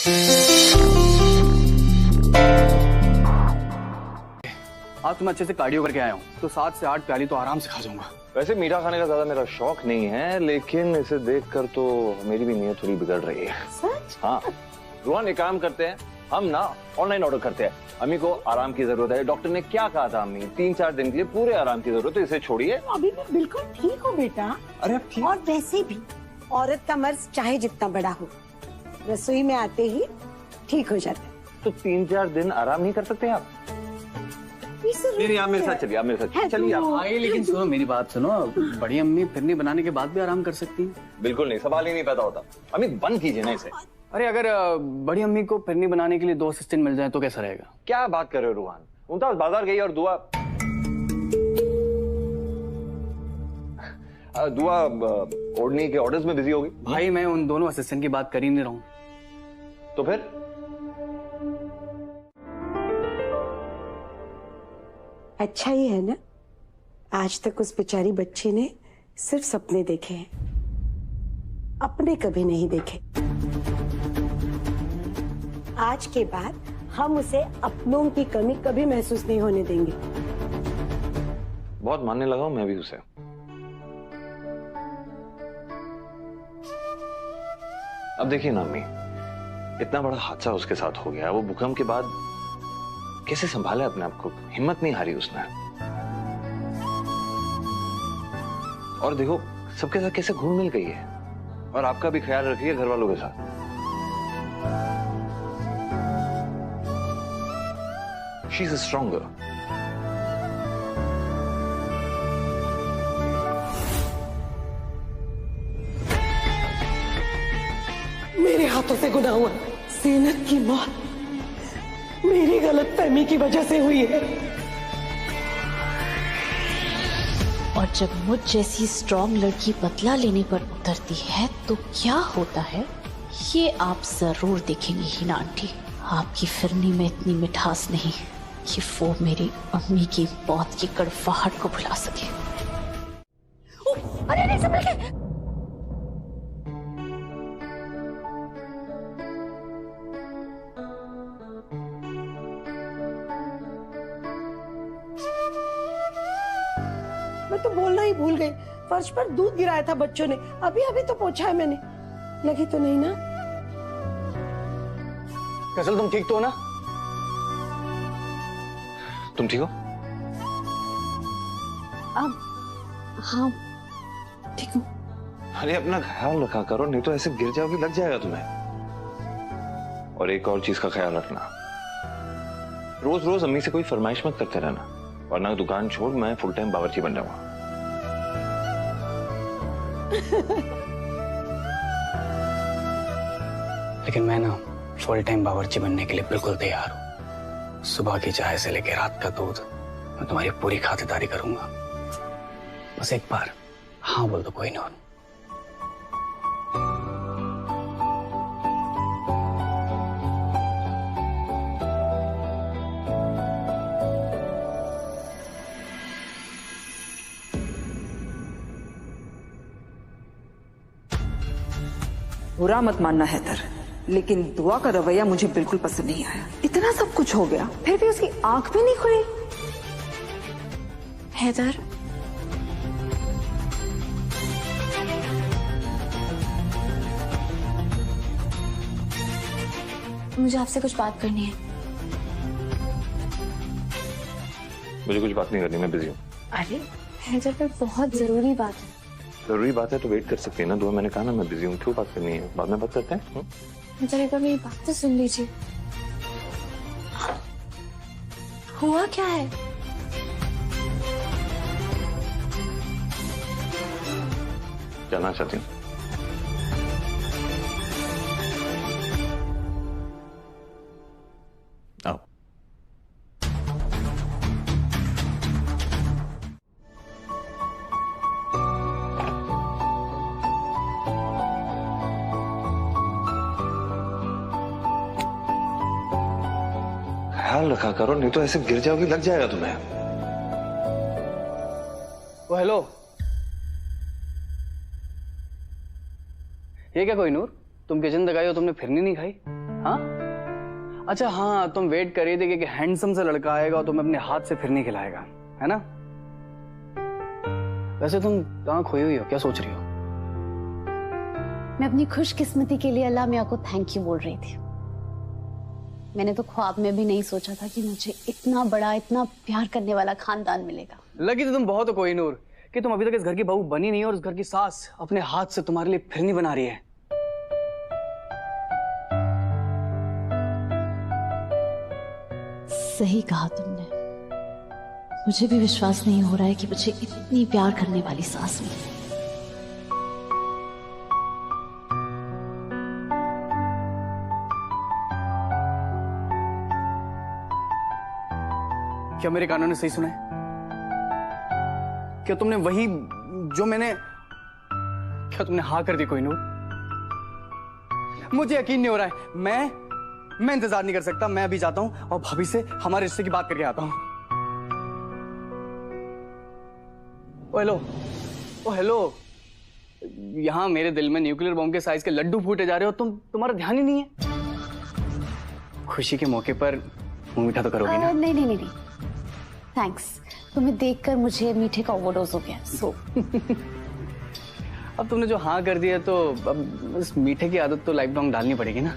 आज तो मैं अच्छे से कार्डियो करके आया हूँ, तो 7 से 8 प्याली तो आराम से खा जाऊंगा। वैसे मीठा खाने का ज्यादा मेरा शौक नहीं है, लेकिन इसे देखकर तो मेरी भी नीयत थोड़ी बिगड़ रही है। सच? हाँ रोहन, एक काम करते हैं, हम ना ऑनलाइन ऑर्डर करते हैं। अम्मी को आराम की जरूरत है, डॉक्टर ने क्या कहा था अम्मी, 3-4 दिन के लिए पूरे आराम की जरूरत है, इसे छोड़िए। अभी मैं बिल्कुल ठीक हूँ बेटा। अरे अब ठीक। और वैसे भी औरत का मर्ज चाहे जितना बड़ा हो, रसोई में आते ही ठीक हो जाता है। तो 3-4 दिन आराम नहीं कर सकते आप? नहीं, आप मेरे साथ चलिए, आप मेरे साथ चलिए। आप आइए, लेकिन सुनो मेरी बात सुनो, बड़ी अम्मी फिरनी बनाने के बाद भी आराम कर सकती है। बिल्कुल नहीं, सवाल ही नहीं पैदा होता। अम्मी बंद कीजिए ना इसे। अरे अगर बड़ी अम्मी को फिरनी बनाने के लिए 2 असिस्टेंट मिल जाए तो कैसा रहेगा? क्या बात कर रहे हो रूहान, मुमताज बाजार गई और दुआ ओढ़नी के ऑर्डर्स में बिजी होगी। भाई मैं उन दोनों असिस्टेंट की बात कर ही नहीं रहा हूँ। तो फिर अच्छा ही है ना, आज तक उस बेचारी बच्ची ने सिर्फ सपने देखे हैं, अपने कभी नहीं देखे। आज के बाद हम उसे अपनों की कमी कभी महसूस नहीं होने देंगे। बहुत मानने लगा हूं मैं भी उसे। अब देखिए ना अम्मी, इतना बड़ा हादसा उसके साथ हो गया, वो भूकंप के बाद कैसे संभाला अपने आप को, हिम्मत नहीं हारी उसने। और देखो सबके साथ कैसे घुल मिल गई है, और आपका भी ख्याल रखिए घर वालों के साथ। She is stronger. मेरे हाथों से गुनाह हुआ, सीनत की मौत मेरी गलतफहमी की वजह से हुई है। और जब मुझ जैसी स्ट्रॉन्ग लड़की बदला लेने पर उतरती है तो क्या होता है, ये आप जरूर देखेंगी हिना आंटी। आपकी फिरनी में इतनी मिठास नहीं कि वो मेरी अम्मी की मौत की कड़वाहट को भुला सके। अरे नहीं, संभल के। मैं तो बोलना ही भूल गई, फर्श पर दूध गिराया था बच्चों ने, अभी अभी तो पोंछा है मैंने। लगी तो नहीं ना? कैसल तुम ठीक तो हो ना? तुम ठीक हो? अब हाँ ठीक हूँ। अरे अपना ख्याल रखा करो, नहीं तो ऐसे गिर जाओगी, लग जाएगा तुम्हें। और एक और चीज का ख्याल रखना, रोज रोज अम्मी से कोई फरमाइश मत करते रहना, वरना दुकान छोड़ मैं फुल टाइम बावर्ची बन जाऊंगा। लेकिन मैं ना फुल टाइम बावर्ची बनने के लिए बिल्कुल तैयार हूँ। सुबह की चाय से लेकर रात का दूध, मैं तुम्हारी पूरी खातिरदारी करूंगा। बस एक बार हाँ बोल दो, कोई नहीं। बुरा मत मानना हैदर, लेकिन दुआ का रवैया मुझे बिल्कुल पसंद नहीं आया। इतना सब कुछ हो गया, फिर भी उसकी आंख भी नहीं खुली। हैदर, मुझे आपसे कुछ बात करनी है। मुझे कुछ बात नहीं करनी, मैं बिजी हूँ। अरे हैदर, पर बहुत जरूरी बात है। जरूरी बात है तो वेट कर सकती है ना दुआ, मैंने कहा ना मैं बिजी हूँ, क्यों बात करनी है, बाद में बात करते हैं। हैदर, एक बार मेरी बात तो सुन लीजिए। हुआ क्या है? जानना चाहती हूँ। आओ। ख्याल रखा करो, नहीं तो ऐसे गिर जाओगी, लग जाएगा तुम्हें। ओ हेलो, ये क्या कोई नूर, तुम किचन तक आई हो, तुमने फिरनी नहीं खाई? हाँ अच्छा, हाँ तुम वेट कर रही थी कि हैंडसम सा लड़का आएगा और तुम्हें अपने हाथ से फिरनी खिलाएगा, है ना? वैसे तुम कहाँ खोई हुई हो, क्या सोच रही हो? मैं अपनी खुशकिस्मती के लिए अल्लाह मियाँ को थैंक यू बोल रही थी। मैंने तो ख्वाब में भी नहीं सोचा था कि मुझे इतना बड़ा, इतना प्यार करने वाला खानदान मिलेगा। लगी तो तुम बहुत हो कोहिनूर कि तुम अभी तक इस घर की बहू बनी नहीं और उस घर की सास अपने हाथ से तुम्हारे लिए फिरनी बना रही है। सही कहा तुमने। मुझे भी विश्वास नहीं हो रहा है कि मुझे इतनी प्यार करने वाली सास मिली। क्या मेरे कानों ने सही सुना है? क्या तुमने वही जो मैंने, क्या तुमने हाँ कर दी कोहिनूर? मुझे यकीन नहीं हो रहा है। मैं इंतजार नहीं कर सकता। मैं अभी जाता हूं और भाभी से हमारे रिश्ते की बात करके आता हूं। ओ हेलो, ओ हेलो, यहां मेरे दिल में न्यूक्लियर बॉम्ब के साइज के लड्डू फूटे जा रहे हो, तुम्हारा ध्यान ही नहीं है। खुशी के मौके पर मुंह मीठा तो करोगी ना? नहीं नहीं नहीं नहीं, थैंक्स। तुम्हें देखकर मुझे मीठे का ओवरडोज हो गया। सो अब तुमने जो हाँ कर दिया तो अब इस मीठे की आदत तो लाइफ लॉन्ग डालनी पड़ेगी ना।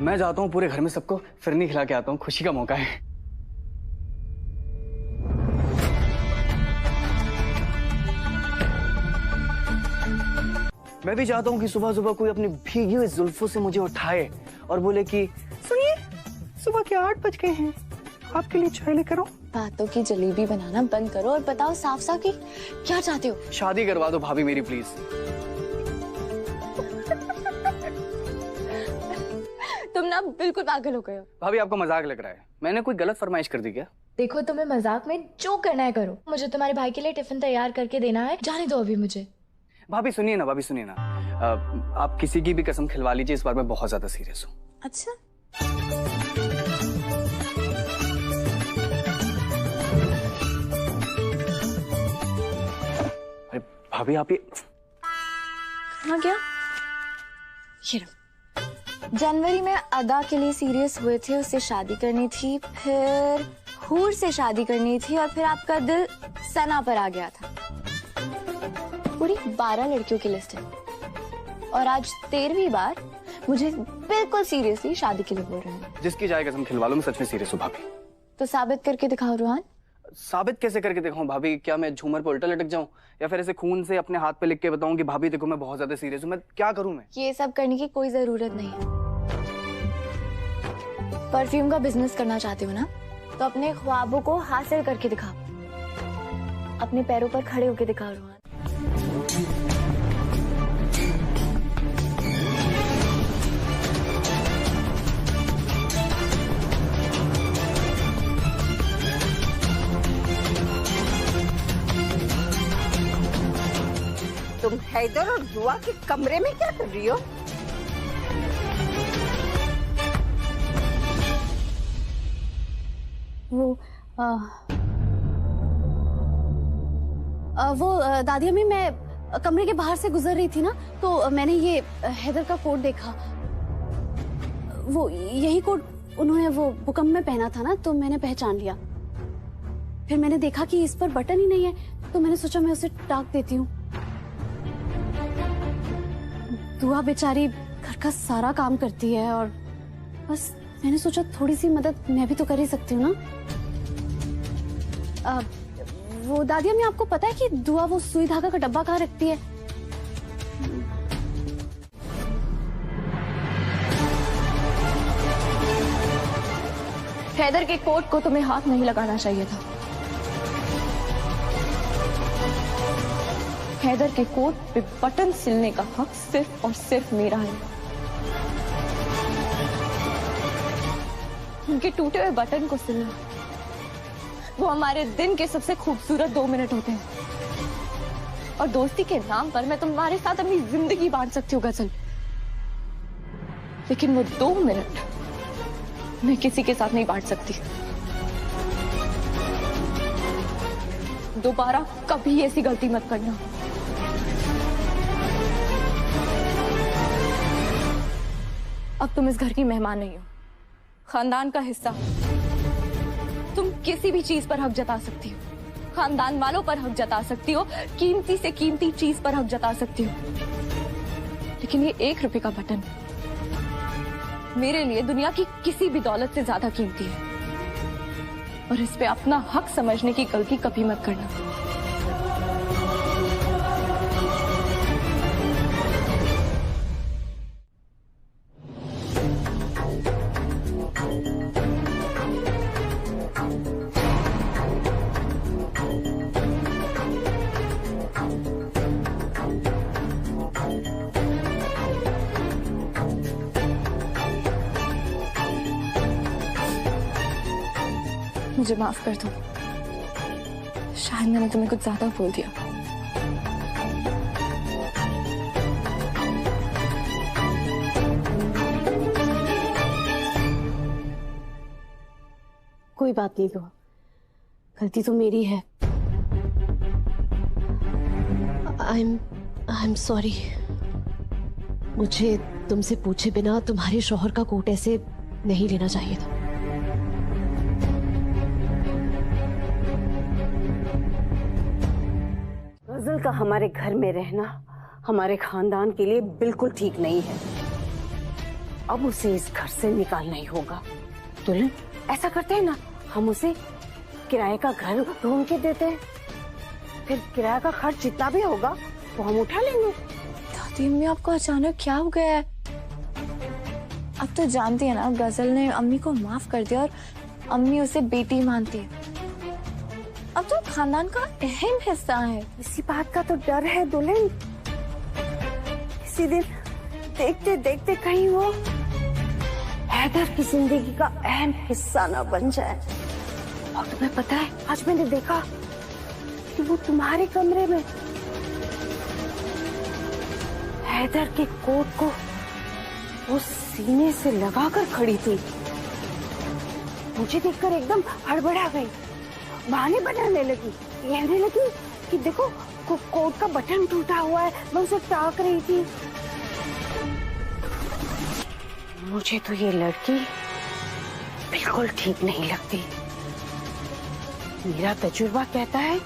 मैं जाता हूँ, पूरे घर में सबको फिरनी खिला के आता हूँ, खुशी का मौका है। मैं भी चाहता हूँ कि सुबह सुबह कोई अपनी भीगी हुई जुल्फों से मुझे उठाए और बोले कि सुनिए, सुबह के 8 बज गए हैं, आपके लिए चाय लेकर आओ। बातों की जलेबी बनाना बंद करो और बताओ साफ साफ कि क्या चाहते हो। शादी करवा दो भाभी मेरी, प्लीज। तुम ना बिल्कुल पागल हो गए हो। भाभी आपको मजाक लग रहा है? मैंने कोई गलत फरमाइश कर दी क्या? देखो, तुम्हें मजाक में जो करना है करो। मुझे तुम्हारे भाई के लिए टिफिन तैयार करके देना है, जाने दो अभी मुझे। भाभी सुनिए ना, भाभी सुनिए ना, आप किसी की भी कसम खिलवा लीजिए, इस बार मैं बहुत ज्यादा सीरियस हूँ। अच्छा, अरे भाभी आप ये कहाँ गया? ये लो। जनवरी में अदा के लिए सीरियस हुए थे, उससे शादी करनी थी, फिर हूर से शादी करनी थी और फिर आपका दिल सना पर आ गया था। पूरी 12 लड़कियों की लिस्ट है और आज 13वीं बार मुझे बिल्कुल सीरियसली शादी के लिए बोल रहे हैं। जिसकी जाए कसम खिलवा लो, मैं सच में सीरियस हूँ भाभी। तो साबित करके दिखाओ रुहान। साबित कैसे करके दिखाऊं भाभी? क्या मैं झूमर पर उल्टा लटक जाऊं या फिर ऐसे खून से अपने हाथ पे लिख के बताऊं कि भाभी देखो मैं बहुत ज्यादा सीरियस हूं? मैं क्या करूं? मैं ये सब करने की कोई जरूरत नहीं है। परफ्यूम का बिजनेस करना चाहते हो ना, तो अपने ख्वाबों को हासिल करके दिखाओ, अपने पैरों पर खड़े होके दिखाओ रुहान। तुम हैदर और दुआ के कमरे में क्या कर रही हो? वो दादी अम्मी, मैं कमरे के बाहर से गुजर रही थी ना, तो मैंने ये हैदर का कोट देखा। वो यही कोट उन्होंने वो भूकंप में पहना था ना, तो मैंने पहचान लिया। फिर मैंने देखा कि इस पर बटन ही नहीं है, तो मैंने सोचा मैं उसे टाक देती हूँ। दुआ बेचारी घर का सारा काम करती है और बस मैंने सोचा थोड़ी सी मदद मैं भी तो कर ही सकती हूँ ना। वो दादी अम्मी, आपको पता है कि दुआ वो सुई धागा का डब्बा कहाँ रखती है? हैदर के कोट को तुम्हें हाथ नहीं लगाना चाहिए था। हैदर के कोट पे बटन सिलने का हक सिर्फ और सिर्फ मेरा है। उनके टूटे हुए बटन को सिलना, वो हमारे दिन के सबसे खूबसूरत 2 मिनट होते हैं। और दोस्ती के नाम पर मैं तुम्हारे साथ अपनी जिंदगी बांट सकती हूँ गजल, लेकिन वो 2 मिनट मैं किसी के साथ नहीं बांट सकती। दोबारा कभी ऐसी गलती मत करना। अब तुम इस घर की मेहमान नहीं हो, खानदान का हिस्सा हो। तुम किसी भी चीज पर हक जता सकती हो, खानदान वालों पर हक जता सकती हो, कीमती से कीमती चीज पर हक जता सकती हो, लेकिन ये 1 रुपए का बटन मेरे लिए दुनिया की किसी भी दौलत से ज्यादा कीमती है। और इस पे अपना हक समझने की गलती कभी मत करना। मुझे माफ कर दो, शायद मैंने तुम्हें कुछ ज्यादा बोल दिया। कोई बात नहीं, तो गलती तो मेरी है। I am sorry. मुझे तुमसे पूछे बिना तुम्हारे शौहर का कोट ऐसे नहीं लेना चाहिए था। गजल का हमारे घर में रहना हमारे खानदान के लिए बिल्कुल ठीक नहीं है। अब उसे इस घर से निकालना ही होगा। दुल्हन, ऐसा करते हैं ना, हम उसे किराए का घर ढूंढ के देते हैं, फिर किराए का खर्च जितना भी होगा वो हम उठा लेंगे। दादी अम्मी, आपको अचानक क्या हो गया है? अब तो जानती है ना, गजल ने अम्मी को माफ कर दिया और अम्मी उसे बेटी मानती है। अब तो खानदान का अहम हिस्सा है। इसी बात का तो डर है दुल्हन, किसी दिन देखते देखते कहीं वो हैदर की जिंदगी का अहम हिस्सा ना बन जाए। और तुम्हें पता है, आज मैंने देखा कि वो तुम्हारे कमरे में हैदर के कोट को वो सीने से लगाकर खड़ी थी। मुझे देखकर एकदम हड़बड़ा गई, बहाने बनाने लगी, कहने लगी कि देखो कोट का बटन टूटा हुआ है, मैं उसे टाक रही थी। मुझे तो ये लड़की बिल्कुल ठीक नहीं लगती। मेरा तजुर्बा कहता है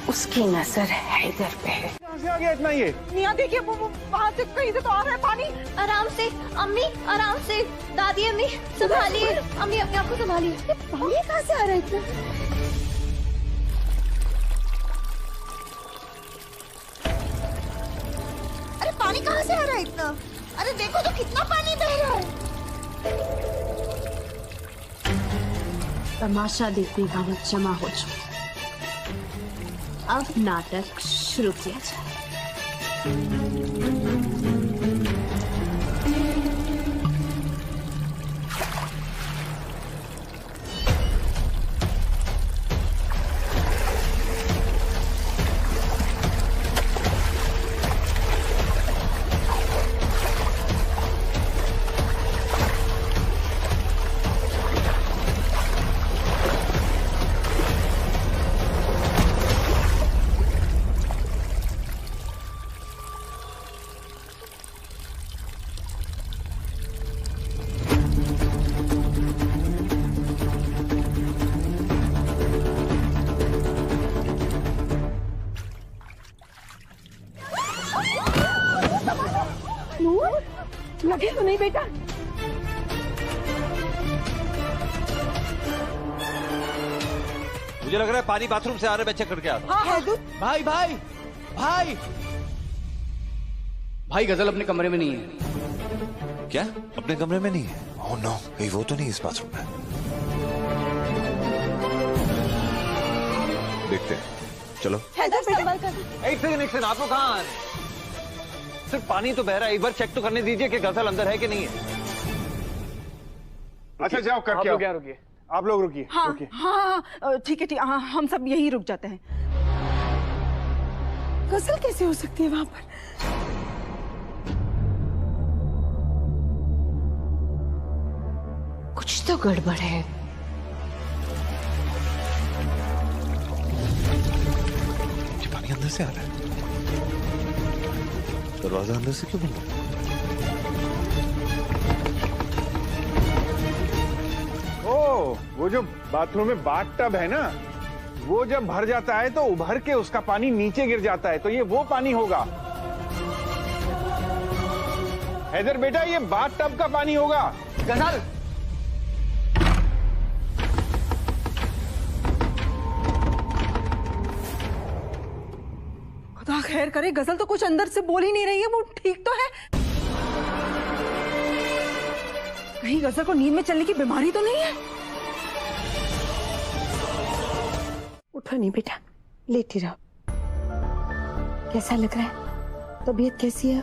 उसकी नजर हैदर पे है। कहाँ से आ गया इतना ये? निया देखिए, वो वहाँ से कहीं से तो आ रहा है पानी। आराम से अम्मी, आराम से। दादी अम्मी संभालिए, अम्मी अपने आप को संभालिए। पानी कहाँ से आ रहा है इतना? अरे पानी कहाँ से आ रहा है इतना? अरे देखो तो कितना पानी बह रहा है। तमाशा देखने वाले जमा हो चुके, अब नाटक शुरू किया जाए। लगे तो नहीं बेटा? मुझे लग रहा है पानी बाथरूम से आ रहा है, मैं चेक करके आता हूं। भाई भाई भाई भाई, गजल अपने कमरे में नहीं है। क्या अपने कमरे में नहीं है? ओह नो, कहीं वो तो नहीं इस बाथरूम में। देखते हैं, चलो। एक सेकंड, आपको कहाँ आ रहे? सिर्फ पानी तो बह रहा है, एक बार चेक तो करने दीजिए कि गजल अंदर है कि नहीं है। अच्छा जाओ करके आओ। रुकिए, आप लोग रुकिए। हाँ हाँ ठीक है ठीक, हाँ हम सब यही रुक जाते हैं। गजल कैसे हो सकती है वहां पर? कुछ तो गड़बड़ है। ये पानी अंदर से आ रहा है, दरवाजा अंदर से क्यों बंद है? ओ, वो जो बाथरूम में बाथ टब है ना, वो जब भर जाता है तो उभर के उसका पानी नीचे गिर जाता है, तो ये वो पानी होगा। हैदर बेटा, ये बाथ टब का पानी होगा। गजल, खुदा खैर करे, गजल तो कुछ अंदर से बोल ही नहीं रही है, वो ठीक तो है? कहीं गजल को नींद में चलने की बीमारी तो नहीं है? उठो नहीं बेटा, लेटी रहो। कैसा लग रहा है? तबीयत कैसी है?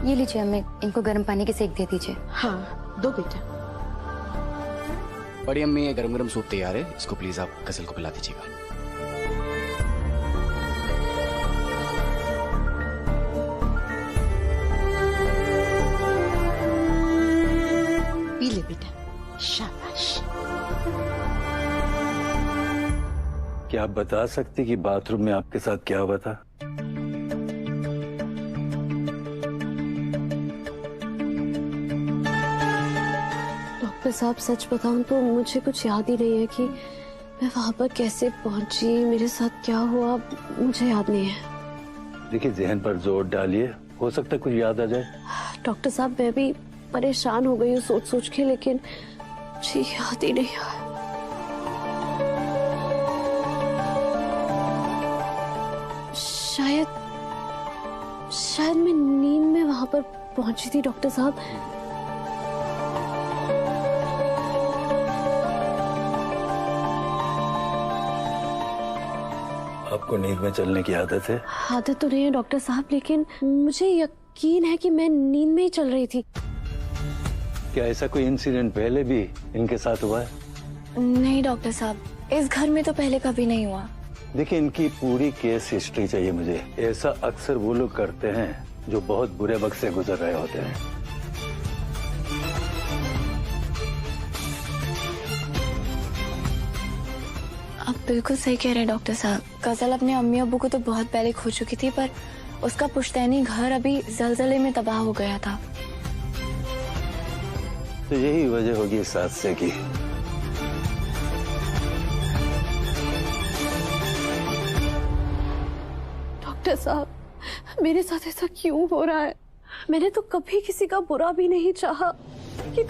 ये लीजिए अम्मी, इनको गर्म पानी की सेक दे दीजिए। हाँ, दो बेटा। बड़ी अम्मी, ये गरम गरम सूप तैयार है, इसको प्लीज आप गजल को पिला दीजिएगा। पी ले बेटा, शाबाश। क्या आप बता सकती कि बाथरूम में आपके साथ क्या हुआ था? डॉक्टर साहब, सच बताऊं तो मुझे कुछ याद ही नहीं है कि मैं वहां पर कैसे पहुंची, मेरे साथ क्या हुआ, मुझे याद नहीं है। देखिए, जहन पर जोर डालिए, हो सकता है कुछ याद आ जाए। डॉक्टर साहब, मैं भी परेशान हो गई हूँ सोच सोच के, लेकिन मुझे याद ही नहीं है। शायद मैं नींद में वहां पर पहुंची थी डॉक्टर साहब। आपको नींद में चलने की आदत है? आदत तो नहीं है डॉक्टर साहब, लेकिन मुझे यकीन है कि मैं नींद में ही चल रही थी। क्या ऐसा कोई इंसिडेंट पहले भी इनके साथ हुआ है? नहीं डॉक्टर साहब, इस घर में तो पहले कभी नहीं हुआ। देखिए, इनकी पूरी केस हिस्ट्री चाहिए मुझे। ऐसा अक्सर वो लोग करते हैं जो बहुत बुरे वक्त से गुजर रहे होते हैं। आप बिल्कुल सही कह रहे हैं डॉक्टर साहब। गजल अपने अम्मी अब्बू को तो बहुत पहले खो चुकी थी, पर उसका पुश्तैनी घर अभी जलजले में तबाह हो गया था। तो यही वजह होगी इस हादसे की। डॉक्टर साहब, मेरे साथ ऐसा क्यों हो रहा है? मैंने तो कभी किसी का बुरा भी नहीं चाहा, लेकिन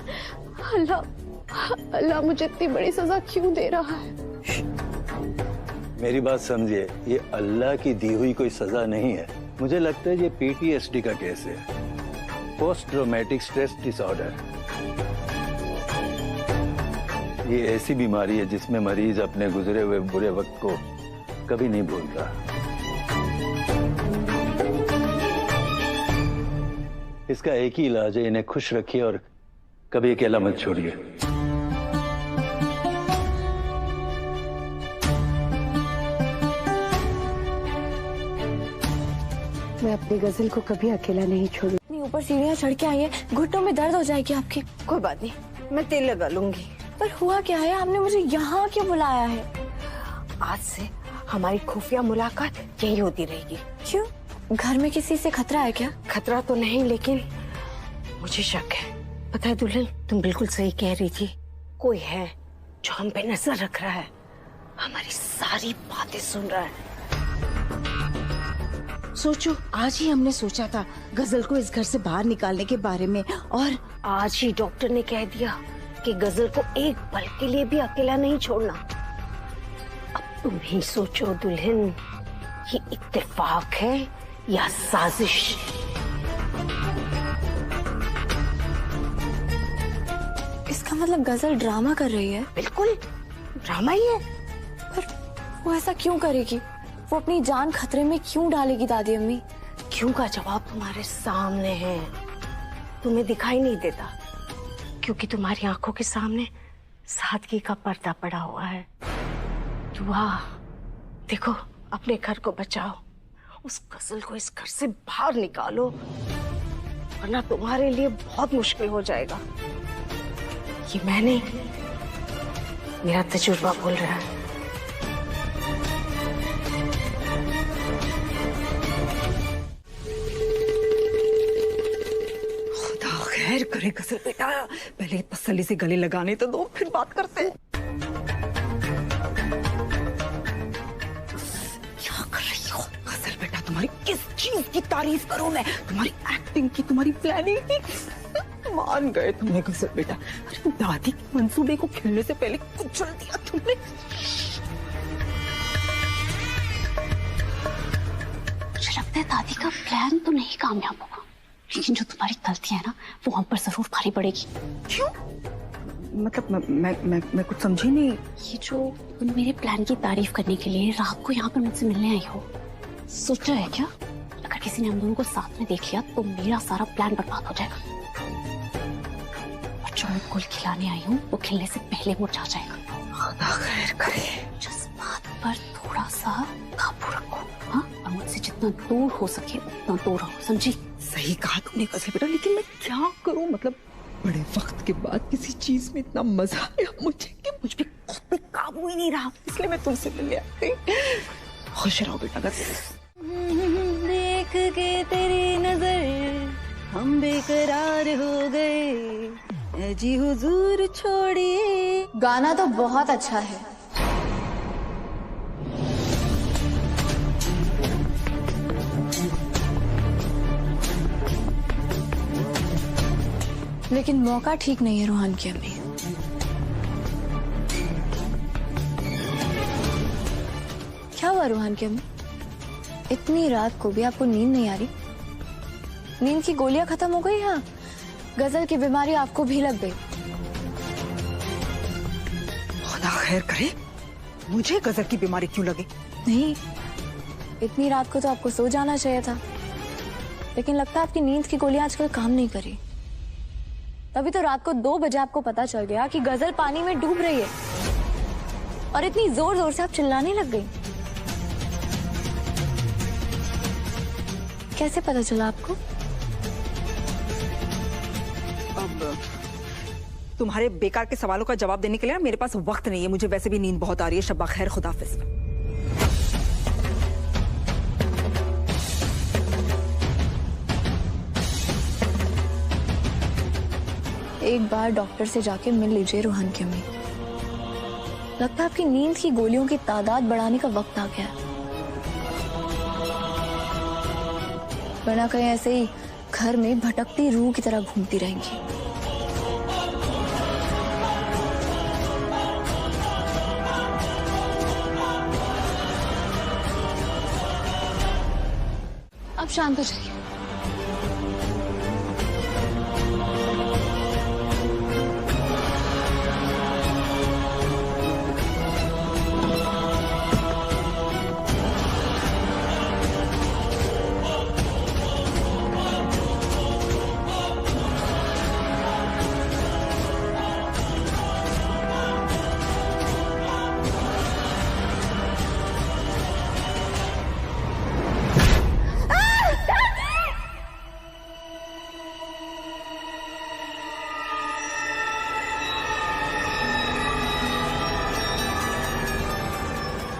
अल्लाह मुझे इतनी बड़ी सजा क्यों दे रहा है? मेरी बात समझिए, ये अल्लाह की दी हुई कोई सजा नहीं है। मुझे लगता है ये PTSD का केस है, पोस्ट ट्रॉमेटिक स्ट्रेस डिसऑर्डर। ये ऐसी बीमारी है जिसमें मरीज अपने गुजरे हुए बुरे वक्त को कभी नहीं भूलता। इसका एक ही इलाज है, इन्हें खुश रखिए और कभी अकेला मत छोड़िए। मैं अपनी गजल को कभी अकेला नहीं छोड़ू। इतनी ऊपर सीढ़ियाँ चढ़ के आई है, घुटनों में दर्द हो जाएगी आपकी। कोई बात नहीं, मैं तेल लगा लूंगी। पर हुआ क्या है? आपने मुझे यहाँ क्यों बुलाया है? आज से हमारी खुफिया मुलाकात यही होती रहेगी। क्यों? घर में किसी से खतरा है क्या? खतरा तो नहीं, लेकिन मुझे शक है। पता है दुल्हन, तुम बिल्कुल सही कह रही थी। कोई है जो हम पे नजर रख रहा है, हमारी सारी बातें सुन रहा है। सोचो, आज ही हमने सोचा था गजल को इस घर से बाहर निकालने के बारे में, और आज ही डॉक्टर ने कह दिया कि गजल को एक पल के लिए भी अकेला नहीं छोड़ना। अब तुम ही सोचो दुल्हन, ये इत्तेफाक है या साजिश? इसका मतलब गजल ड्रामा कर रही है? बिल्कुल ड्रामा ही है। पर वो ऐसा क्यों करेगी? वो अपनी जान खतरे में क्यों डालेगी दादी अम्मी? क्यों का जवाब तुम्हारे सामने है, तुम्हें दिखाई नहीं देता क्योंकि तुम्हारी आंखों के सामने सादगी का पर्दा पड़ा हुआ है। दुआ, देखो, अपने घर को बचाओ, उस गजल को इस घर से बाहर निकालो, वरना तुम्हारे लिए बहुत मुश्किल हो जाएगा। ये मैंने, मेरा तजुर्बा बोल रहा है। अरे गजल बेटा, पहले तसल्ली से गले लगाने तो दो, फिर बात करते हैं। क्या कर रही हो गजल बेटा? तुम्हारी किस चीज की तारीफ करूं मैं? तुम्हारी एक्टिंग की, तुम्हारी प्लानिंग की। मान गए तुमने गजल बेटा। अरे दादी के मंसूबे को खेलने से पहले कुचल दिया तुमने। मुझे लगता है दादी का प्लान तो नहीं कामयाब होगा, लेकिन जो तुम्हारी गलती है ना वो हम पर जरूर भारी पड़ेगी। क्यों? मतलब मैं कुछ समझी नहीं। ये जो तुम मेरे प्लान की तारीफ करने के लिए रात को यहाँ पर मुझसे मिलने आई हो, सोचा है क्या अगर किसी ने हम दोनों को साथ में देख लिया तो मेरा सारा प्लान बर्बाद हो जाएगा, और जो मैं गुल खिलाने आई हूँ वो खिलने से पहले मुरझा जाएगा। खुदा खैर करे। जज्बात पर थोड़ा सा काबू रखो, हाँ? और मुझसे जितना दूर हो सके उतना दूर रहो, समझी? सही कहा तुमने गजल बेटा, लेकिन मैं क्या करूं? मतलब बड़े वक्त के बाद किसी चीज में इतना मजा आया मुझे कि मुझ पे खुद पे काबू ही नहीं रहा, इसलिए मैं तुमसे मिलने आई थी। खुश रहो बेटा गजल। देख के तेरी नजर हम बेकरार हो गए, जी हुजूर छोड़िए। गाना तो बहुत अच्छा है, लेकिन मौका ठीक नहीं है रूहान की अम्मी। क्या हुआ रूहान की अम्मी? इतनी रात को भी आपको नींद नहीं आ रही? नींद की गोलियां खत्म हो गई? हाँ, गजल की बीमारी आपको भी लग गई। खुदा खैर करे, मुझे गजल की बीमारी क्यों लगी? नहीं, इतनी रात को तो आपको सो जाना चाहिए था, लेकिन लगता है आपकी नींद की गोलियां आजकल काम नहीं कर रही। तभी तो रात को 2 बजे आपको पता चल गया कि गजल पानी में डूब रही है, और इतनी जोर जोर से आप चिल्लाने लग गई। कैसे पता चला आपको? अब तुम्हारे बेकार के सवालों का जवाब देने के लिए मेरे पास वक्त नहीं है। मुझे वैसे भी नींद बहुत आ रही है। शब्बा खैर, खुदाफिज। एक बार डॉक्टर से जाके मिल लीजिए रूहान की अम्मी। लगता है आपकी नींद की गोलियों की तादाद बढ़ाने का वक्त आ गया है, वरना कहीं ऐसे ही घर में भटकती रूह की तरह घूमती रहेंगी। अब शांत हो जाइए।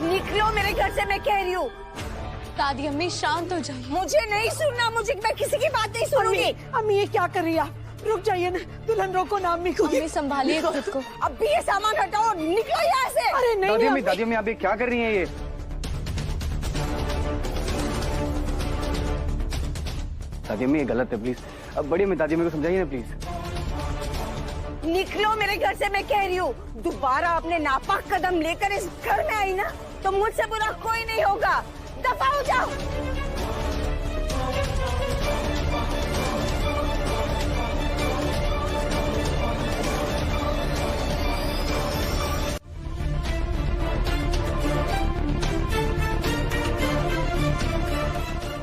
निकलो मेरे घर से, मैं कह रही हूँ। दादी अम्मी शांत हो जाइए। मुझे नहीं सुनना, मुझे, मैं किसी की बात नहीं सुनूंगी। अम्मी ये क्या कर रही है? रुक जाइए ना, दुल्हन रोको ना अम्मी को। अम्मी संभालिए खुद को। अब भी ये सामान हटाओ, निकलो यहाँ से। अरे नहीं दादी अम्मी आप ये क्या कर रही हैं? ये दादी अम्मी ये गलत है, प्लीज। अब बड़ी अम्मी, दादी अम्मी को समझाइए ना प्लीज। निकलो मेरे घर से, मैं कह रही हूँ। दोबारा अपने नापाक कदम लेकर इस घर में आई ना तो मुझसे बुरा कोई नहीं होगा। दफा हो जाओ।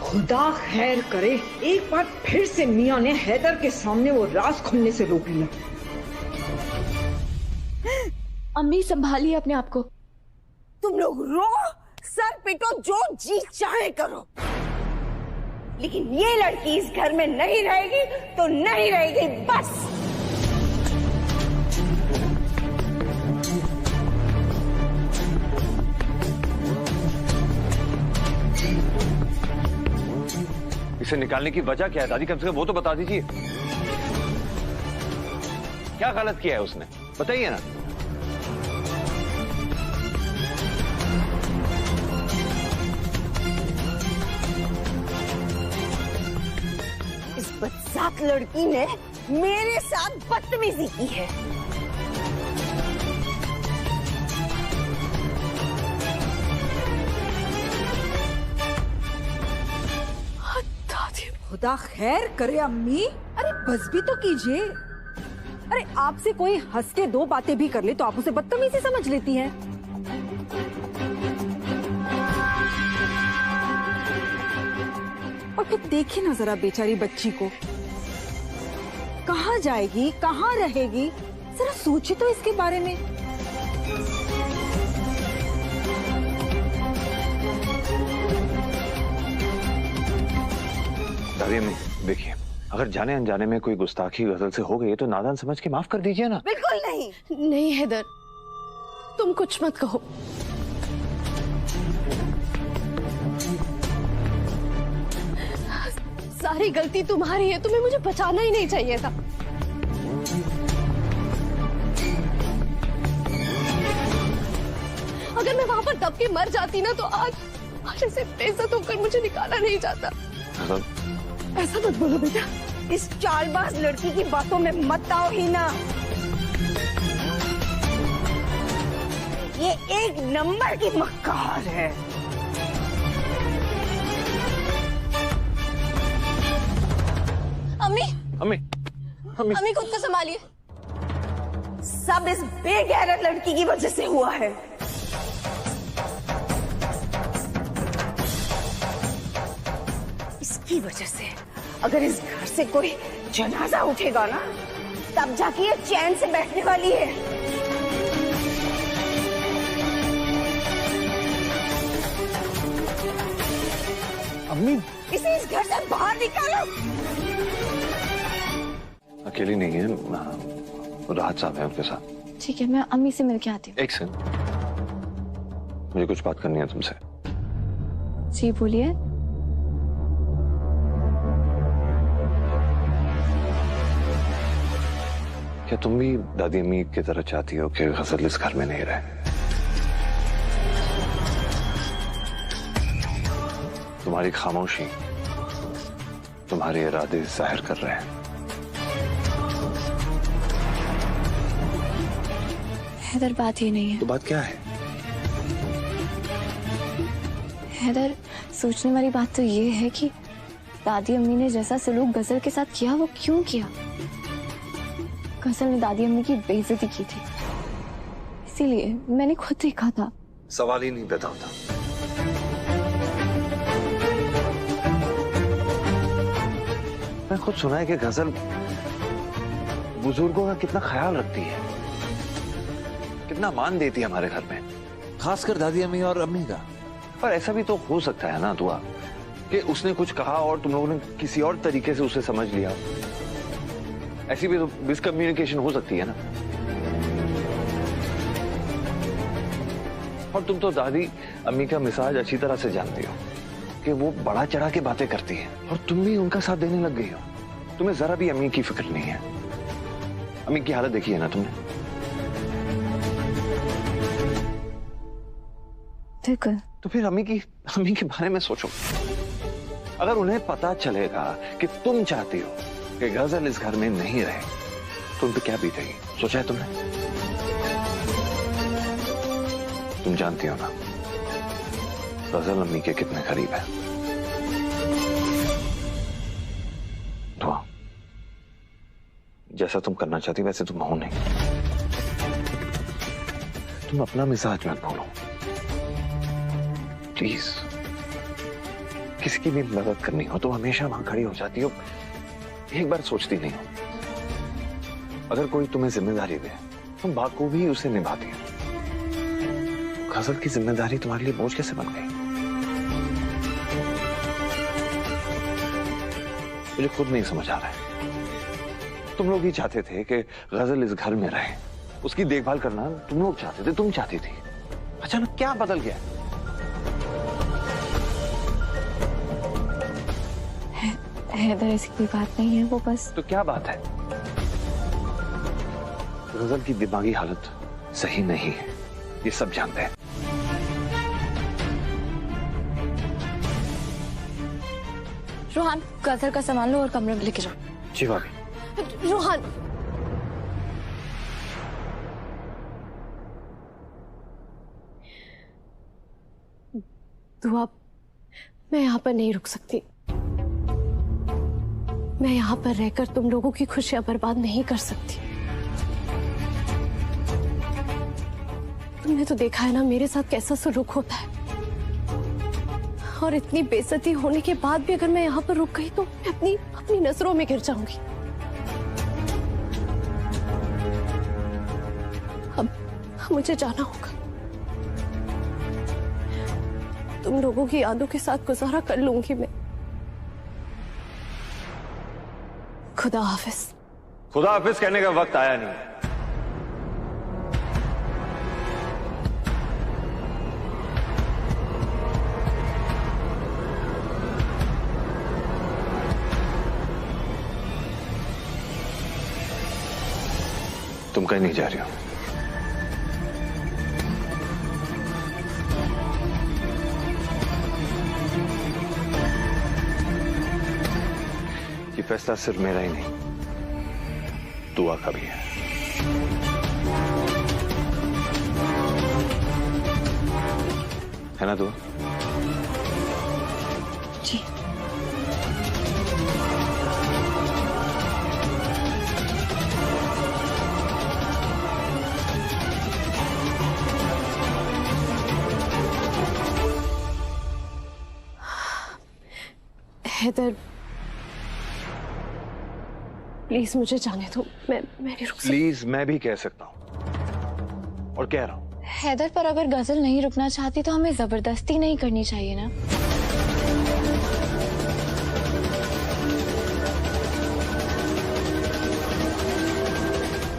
खुदा खैर करे, एक बार फिर से मियां ने हैदर के सामने वो राज खुलने से रोक लिया। अम्मी संभालिए अपने आप को। तुम लोग रो, सर पिटो, जो जी चाहे करो, लेकिन ये लड़की इस घर में नहीं रहेगी तो नहीं रहेगी, बस। इसे निकालने की वजह क्या है दादी? कम से कम वो तो बता दीजिए। क्या गलत किया है उसने, बताइए ना। इस बदसात लड़की ने मेरे साथ बदतमीजी की है। खुदा खैर करे अम्मी, अरे बस भी तो कीजिए। अरे आपसे कोई हंस के दो बातें भी कर ले तो आप उसे बदतमीजी समझ लेती हैं। और फिर देखिए ना जरा बेचारी बच्ची को, कहाँ जाएगी, कहाँ रहेगी, जरा सोचे तो इसके बारे में। दादी अम्मी देखिए, अगर जाने अनजाने में कोई गुस्ताखी गजल से हो गई है तो नादान समझ के माफ कर दीजिए ना। बिल्कुल नहीं। नहीं हैदर, तुम कुछ मत कहो। सारी गलती तुम्हारी है, तुम्हें मुझे बचाना ही नहीं चाहिए था। अगर मैं वहां पर दब के मर जाती ना तो आज ऐसे बेइज्जत होकर मुझे निकाला नहीं जाता। ऐसा मत बोलो बेटा, इस चालबाज लड़की की बातों में मत आओ ही ना। ये एक नंबर की मक्कार है। अम्मी अम्मी अम्मी अम्मी खुद को संभालिए। सब इस बेगैरत लड़की की वजह से हुआ है। इसकी वजह से अगर इस घर से कोई जनाजा उठेगा ना, तब जाके ये चैन से बैठने वाली है। अम्मी इसे इस घर से बाहर निकालो। अकेली नहीं है, राहत साहब है उनके साथ। ठीक है, मैं अम्मी से मिलके आती हूँ। एक सेकंड, मुझे कुछ बात करनी है तुमसे। जी बोलिए। क्या तुम भी दादी अम्मी की तरह चाहती हो कि गजल इस घर में नहीं रहे? तुम्हारी खामोशी तुम्हारे इरादे जाहिर कर रहे हैं। हैदर, बात ये नहीं है। तो बात क्या है? हैदर, सोचने वाली बात तो ये है कि दादी अम्मी ने जैसा सलूक गजल के साथ किया वो क्यों किया। गजल ने दादी अम्मी की बेइज्जती की थी, इसीलिए मैंने खुद देखा था। सवाल ही नहीं पैदा होता। मैं खुद सुना है कि गजल बुजुर्गों का कितना ख्याल रखती है, कितना मान देती है हमारे घर में, खासकर दादी अम्मी और अम्मी का। पर ऐसा भी तो हो सकता है ना दुआ, कि उसने कुछ कहा और तुम लोगों ने किसी और तरीके से उसे समझ लिया। ऐसी भी तो मिसकम्युनिकेशन हो सकती है ना। और तुम तो दादी अम्मी का मिजाज अच्छी तरह से जानती हो कि वो बड़ा चढ़ा के बातें करती हैं, और तुम भी उनका साथ देने लग गई हो। तुम्हें जरा भी अम्मी की फिक्र नहीं है। अम्मी की हालत देखी है ना तुमने। तो फिर अम्मी के बारे में सोचो। अगर उन्हें पता चलेगा कि तुम चाहती हो कि गजल इस घर में नहीं रहे तो उन पे क्या बीतेगी, सोचा है तुमने? तुम जानती हो ना गजल अम्मी के कितने करीब है। तो जैसा तुम करना चाहती वैसे तुम हो नहीं। तुम अपना मिजाज मत भूलो प्लीज। किसी की भी मदद करनी हो तो हमेशा वहां खड़ी हो जाती हो, एक बार सोचती नहीं हो। अगर कोई तुम्हें जिम्मेदारी दे तुम बाखूबी उसे निभाती हो। गजल की जिम्मेदारी तुम्हारे लिए बोझ कैसे बन गई? मुझे खुद नहीं समझ आ रहा है। तुम लोग ही चाहते थे कि गजल इस घर में रहे, उसकी देखभाल करना तुम लोग चाहते थे, तुम चाहती थी। अचानक क्या बदल गया? हैदर, ऐसी कोई बात नहीं है, वो बस। तो क्या बात है? गजल की दिमागी हालत सही नहीं है, ये सब जानते हैं। रोहन, गजल का सामान लो और कमरे में लेके जाओ। जी भाभी। रोहन, दुआ, मैं यहाँ पर नहीं रुक सकती। मैं यहाँ पर रहकर तुम लोगों की खुशियां बर्बाद नहीं कर सकती। तुमने तो देखा है ना मेरे साथ कैसा सलूक होता है, और इतनी बेइज्जती होने के बाद भी अगर मैं यहाँ पर रुक गई तो मैं अपनी नजरों में गिर जाऊंगी। अब मुझे जाना होगा। तुम लोगों की यादों के साथ गुजारा कर लूंगी मैं। खुदा हाफिज। खुदा हाफिज कहने का वक्त आया नहीं। तुम कहीं नहीं जा रही हो। ये फैसला सिर्फ मेरा ही नहीं, दुआ का भी है। है ना दुआ? जी। हैदर, प्लीज मुझे जाने दो। मैं नहीं रुक सकती। प्लीज मैं भी कह सकता हूं और कह रहा हूं। हैदर, पर अगर गजल नहीं रुकना चाहती तो हमें जबरदस्ती नहीं करनी चाहिए ना।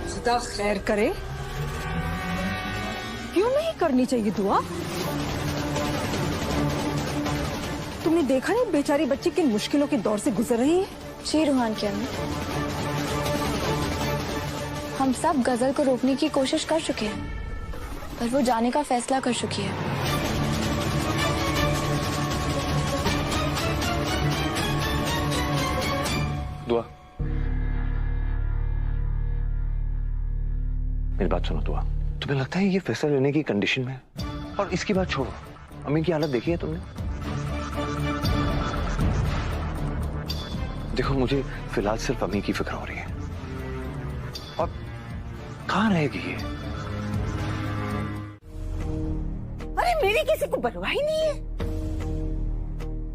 खुदा खैर करे, क्यों नहीं करनी चाहिए दुआ? तुमने देखा नहीं बेचारी बच्ची किन मुश्किलों के दौर से गुजर रही है। जी रूहान की अम्मी, हम सब गजल को रोकने की कोशिश कर चुके हैं, पर वो जाने का फैसला कर चुकी है। दुआ, मेरी बात सुनो दुआ। तुम्हें लगता है ये फैसला लेने की कंडीशन में है? और इसकी बात छोड़ो, अम्मी की हालत देखी है तुमने? देखो, मुझे फिलहाल सिर्फ अम्मी की फिक्र हो रही है। और कहाँ रहेगी ये? अरे मेरी किसी को परवाह ही नहीं है।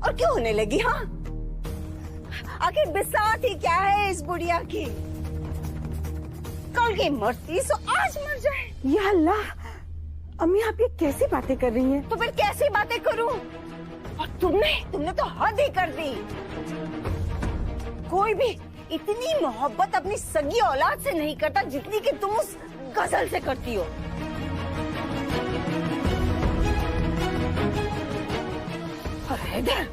और क्यों होने लगी? हाँ, आखिर बिसात ही क्या है इस बुढ़िया की? कल की मरती सो आज मर जाए। या अल्लाह, अम्मी आप ये कैसी बातें कर रही हैं? तो फिर कैसी बातें करूं? और तुमने तो हद ही कर दी। कोई भी इतनी मोहब्बत अपनी सगी औलाद से नहीं करता जितनी कि तुम उस गजल से करती हो। और हैदर,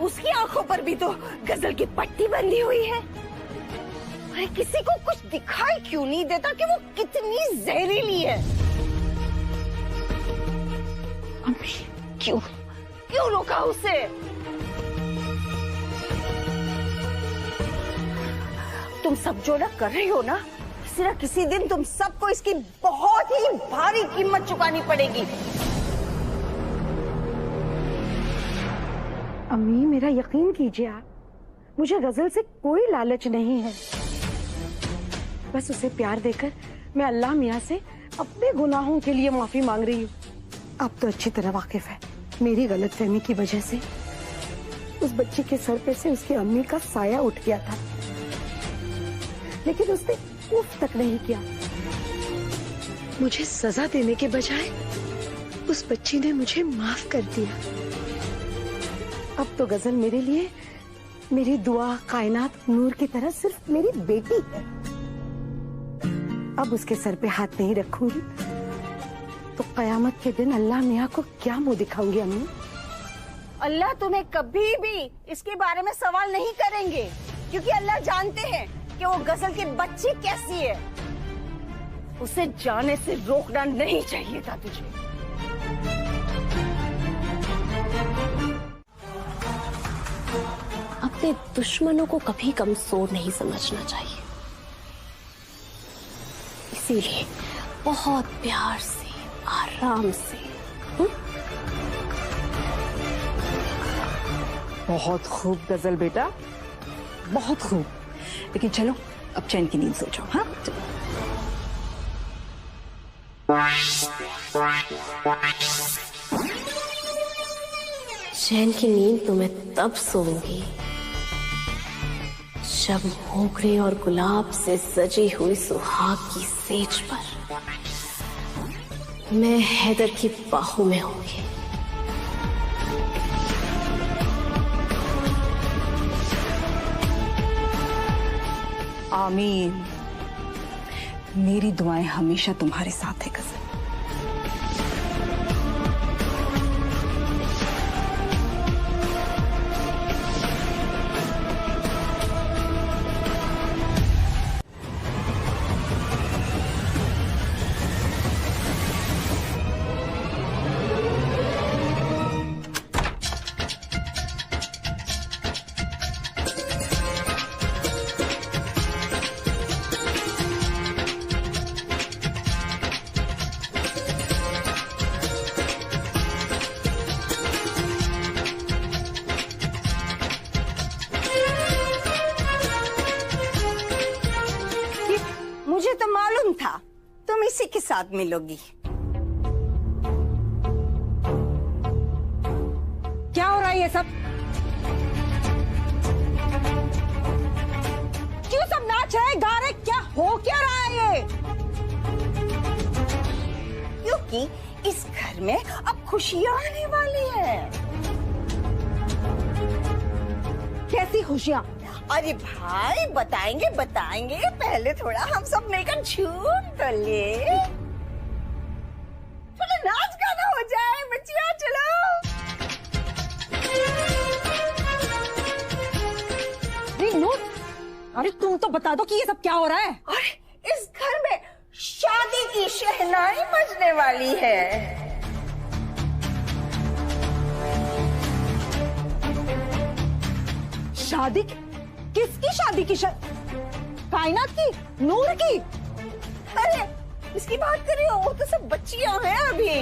उसकी आंखों पर भी तो गजल की पट्टी बंधी हुई है। अरे किसी को कुछ दिखाई क्यों नहीं देता कि वो कितनी जहरीली है? अम्मी, क्यों रोका उसे? तुम सब जो ना कर रही हो ना, किसी न किसी दिन तुम सबको इसकी बहुत ही भारी कीमत चुकानी पड़ेगी। अम्मी, मेरा यकीन कीजिए आप, मुझे गजल से कोई लालच नहीं है। बस उसे प्यार देकर मैं अल्लाह मियाँ से अपने गुनाहों के लिए माफी मांग रही हूँ। आप तो अच्छी तरह वाकिफ है, मेरी गलतफहमी की वजह से उस बच्ची के सर पे से उसकी अम्मी का साया उठ गया था, लेकिन उसने उफ तक नहीं किया। मुझे सजा देने के बजाय उस बच्ची ने मुझे माफ कर दिया। अब तो गजल मेरे लिए मेरी दुआ कायनात नूर की तरह सिर्फ मेरी बेटी है। अब उसके सर पे हाथ नहीं रखूंगी तो कयामत के दिन अल्लाह मियाँ को क्या मुंह दिखाऊंगी अम्मी? अल्लाह तुम्हें कभी भी इसके बारे में सवाल नहीं करेंगे, क्योंकि अल्लाह जानते हैं कि वो गजल की बच्ची कैसी है। उसे जाने से रोकना नहीं चाहिए था तुझे। अपने दुश्मनों को कभी कमजोर नहीं समझना चाहिए, इसीलिए बहुत प्यार से, आराम से। बहुत खूब गजल बेटा, बहुत खूब। लेकिन चलो अब चैन की नींद सो जाओ। हाँ चलो। चैन की नींद तो मैं तब सोऊंगी जब मोगरे और गुलाब से सजी हुई सुहाग की सेज पर मैं हैदर की बाहों में होंगी। आमीन। मेरी दुआएं हमेशा तुम्हारे साथ है गजल। मुझे तो मालूम था तुम इसी के साथ मिलोगी। क्या हो रहा है ये सब? क्यों सब नाच रहे, गा रहे, क्या हो क्या रहा है ये? क्योंकि इस घर में अब खुशियां आने वाली है। कैसी खुशियां? अरे भाई बताएंगे बताएंगे, पहले थोड़ा हम सब मिलकर झूम तो ले, थोड़ा नाच गाना हो जाए। बच्चियां चलो। अरे तुम तो बता दो कि ये सब क्या हो रहा है? अरे इस घर में शादी की शहनाई बजने वाली है। शादी? किसकी शादी की? कायनात की? नूर की? अरे इसकी बात कर रही हो? वो तो सब बच्चियां हैं अभी।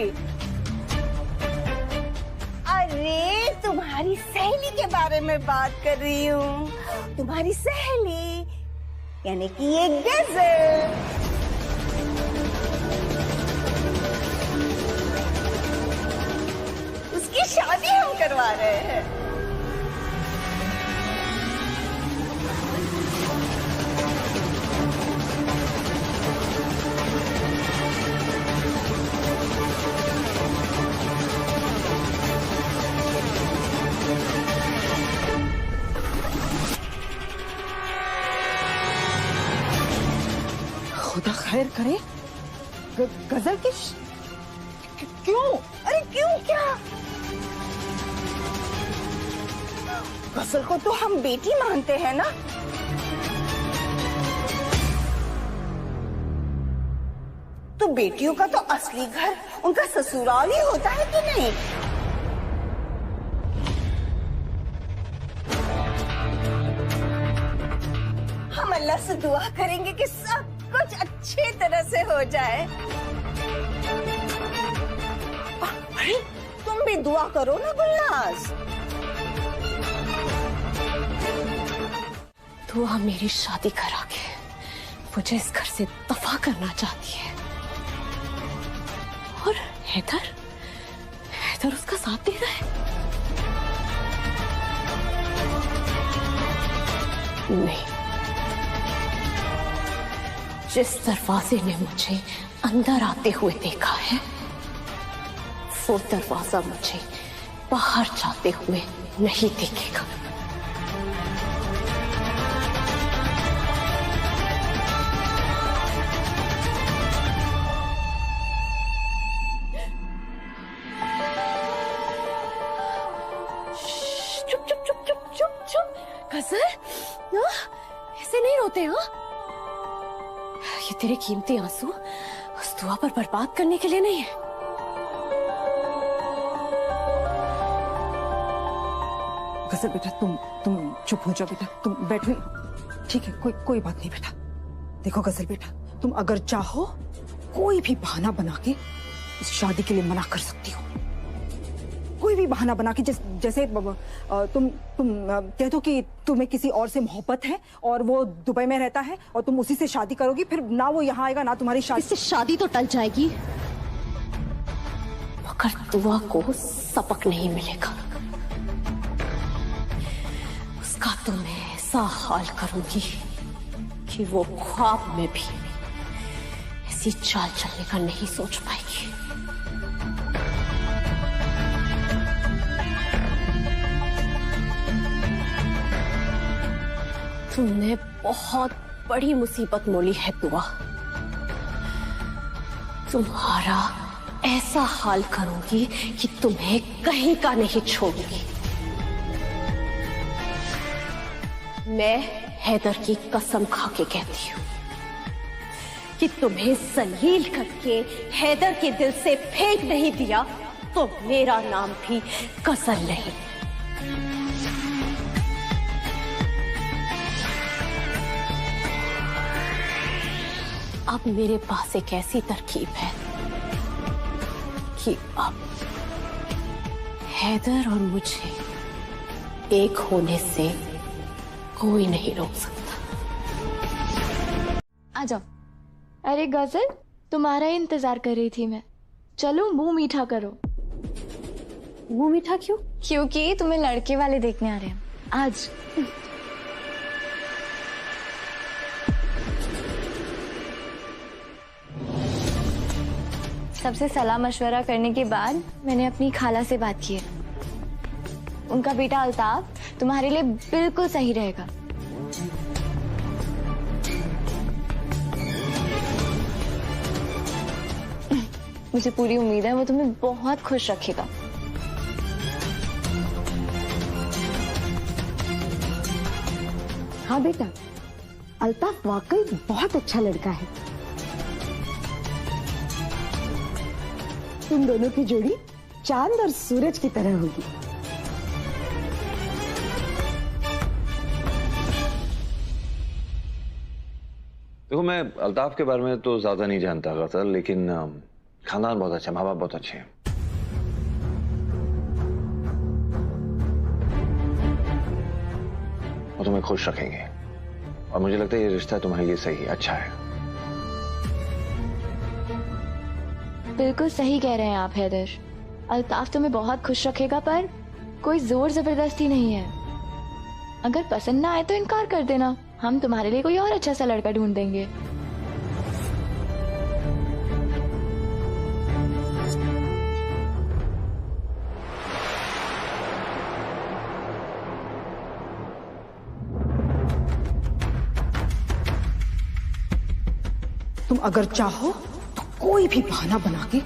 अरे तुम्हारी सहेली के बारे में बात कर रही हूँ। तुम्हारी सहेली यानी कि ये गजल। उसकी शादी हम करवा रहे हैं। खुदा खैर करे। गजल की क्यों? अरे क्यों क्या? गजल को तो हम बेटी मानते हैं ना। तो बेटियों का तो असली घर उनका ससुराल ही होता है कि नहीं? हम अल्लाह से दुआ करेंगे कि सब कुछ अच्छी तरह से हो जाए। अरे तुम भी दुआ करो ना गुलनाज। दुआ मेरी शादी करा के मुझे इस घर से दफा करना चाहती है, और हैदर उसका साथ दे रहा है। नहीं, जिस दरवाजे ने मुझे अंदर आते हुए देखा है वो दरवाजा मुझे बाहर जाते हुए नहीं देखेगा। चुप चुप चुप चुप चुप चुप। गजल, ऐसे नहीं रोते। हाँ, ये तेरे कीमती आंसू दुआ पर बर्बाद करने के लिए नहीं है। गजल बेटा, तुम चुप हो जाओ बेटा, तुम बैठो। ठीक है, कोई बात नहीं बेटा। देखो गजल बेटा, तुम अगर चाहो कोई भी बहाना बना के इस शादी के लिए मना कर सकती हो। कोई भी बहाना बना के, जैसे तुम कह दो कि तुम्हें किसी और से मोहब्बत है और वो दुबई में रहता है और तुम उसी से शादी करोगी, फिर ना वो यहाँ आएगा ना तुम्हारी शादी। इससे शादी तो टल जाएगी मगर दुआ को सबक नहीं मिलेगा। उसका तो मैं ऐसा हाल करूंगी कि वो ख्वाब में भी ऐसी चाल चलने का नहीं सोच पाएगी। तुमने बहुत बड़ी मुसीबत मोली है दुआ। तुम्हारा ऐसा हाल करूंगी कि तुम्हें कहीं का नहीं छोड़ूंगी। मैं हैदर की कसम खा के कहती हूँ कि तुम्हें जलील करके हैदर के दिल से फेंक नहीं दिया तो मेरा नाम भी गजल नहीं। अब मेरे पास एक ऐसी तरकीब है कि अब हैदर और मुझे एक होने से कोई नहीं रोक सकता। आ जाओ। अरे गजल, तुम्हारा ही इंतजार कर रही थी मैं। चलो मुंह मीठा करो। मुंह मीठा क्यों? क्योंकि तुम्हें लड़के वाले देखने आ रहे हैं आज। सबसे सलाह मशवरा करने के बाद मैंने अपनी खाला से बात की है। उनका बेटा अल्ताफ तुम्हारे लिए बिल्कुल सही रहेगा। मुझे पूरी उम्मीद है वो तुम्हें बहुत खुश रखेगा। हाँ बेटा, अल्ताफ वाकई बहुत अच्छा लड़का है। तुम दोनों की जोड़ी चांद और सूरज की तरह होगी। देखो, मैं अल्ताफ के बारे में तो ज्यादा नहीं जानता गजल, लेकिन खानदान बहुत अच्छा, माँ बाप बहुत अच्छे हैं। वो तुम्हें खुश रखेंगे और मुझे लगता है ये रिश्ता तुम्हारे लिए सही, अच्छा है। बिल्कुल सही कह रहे हैं आप हैदर। अल्ताफ तुम्हें बहुत खुश रखेगा, पर कोई जोर जबरदस्ती नहीं है। अगर पसंद ना आए तो इनकार कर देना, हम तुम्हारे लिए कोई और अच्छा सा लड़का ढूंढ देंगे। तुम अगर चाहो तो कोई भी बहाना बना के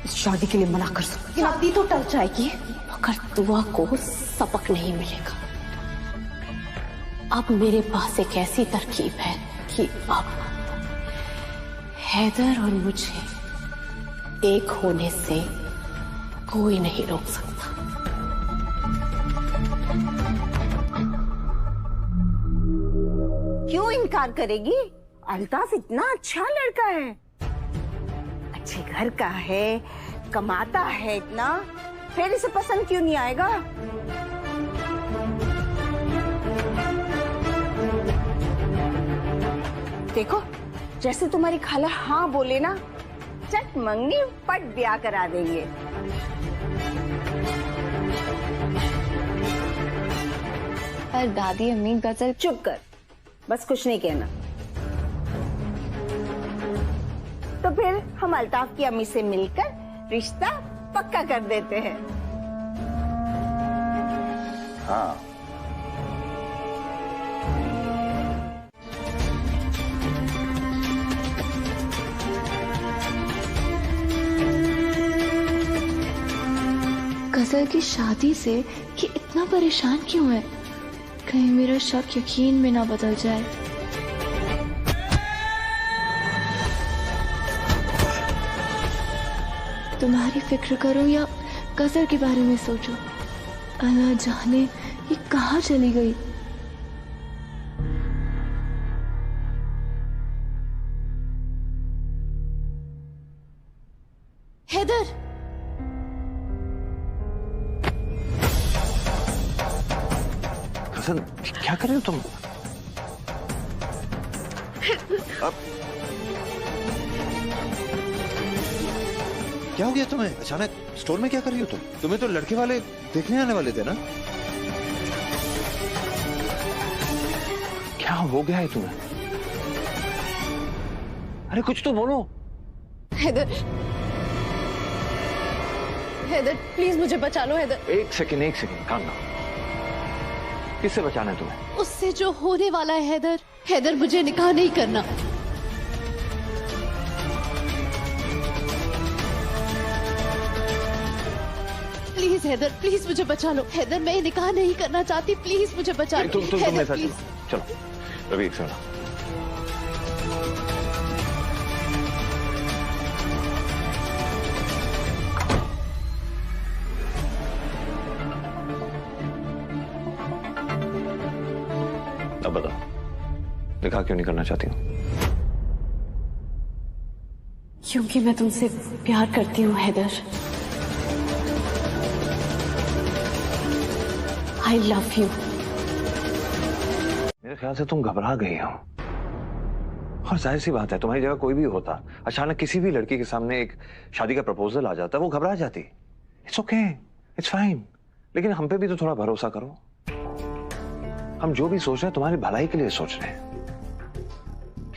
इस शादी के लिए मना कर सकती। शादी तो टल जाएगी मगर दुआ को सबक नहीं मिलेगा। अब मेरे पास एक ऐसी तरकीब है कि अब हैदर और मुझे एक होने से कोई नहीं रोक सकता। क्यों इनकार करेगी? अल्ताफ इतना अच्छा लड़का है, अच्छे घर का है, कमाता है इतना, फिर इसे पसंद क्यों नहीं आएगा? देखो, जैसे तुम्हारी खाला हाँ बोले ना, चट मंगनी पट ब्याह करा देंगे। पर दादी अम्मी गजल। चुप कर, बस कुछ नहीं कहना। तो फिर हम अल्ताफ की अम्मी से मिलकर रिश्ता पक्का कर देते हैं। हाँ, गजल की शादी से ये इतना परेशान क्यों है? कहीं मेरा शक यकीन में ना बदल जाए। तुम्हारी फिक्र करूं या कसर के बारे में सोचूं? अल्लाह जाने ये कहाँ चली गई। हैदर, गजल क्या कर रहे हो तुम? अब क्या हो गया तुम्हें? अचानक स्टोर में क्या कर रही हो तुम? तुम्हें तो लड़के वाले देखने आने वाले थे ना? क्या हो गया है तुम्हें? अरे कुछ तो बोलो। हैदर, हैदर प्लीज मुझे बचा लो। हैदर एक सेकंड काम ना। किससे बचाना है तुम्हें? उससे जो होने वाला है। हैदर, हैदर मुझे निकाह नहीं करना। प्लीज हैदर, प्लीज मुझे बचा लो। हैदर मैं निकाह नहीं करना चाहती, प्लीज मुझे बचा लो। तुम हैदर, ऐसा प्लीज। चलो रवि एक सेकंड। अब बताओ निकाह क्यों नहीं करना चाहती हूँ? क्योंकि मैं तुमसे प्यार करती हूँ हैदर। I love you. मेरे ख्याल से तुम घबरा गई हो। और जाहिर सी बात है, तुम्हारी जगह कोई भी होता, अचानक किसी भी लड़की के सामने एक शादी का प्रपोजल आ जाता, वो घबरा जाती। It's okay, it's fine. लेकिन हम पे भी तो थोड़ा भरोसा करो। हम जो भी सोच रहे हैं तुम्हारी भलाई के लिए सोच रहे हैं।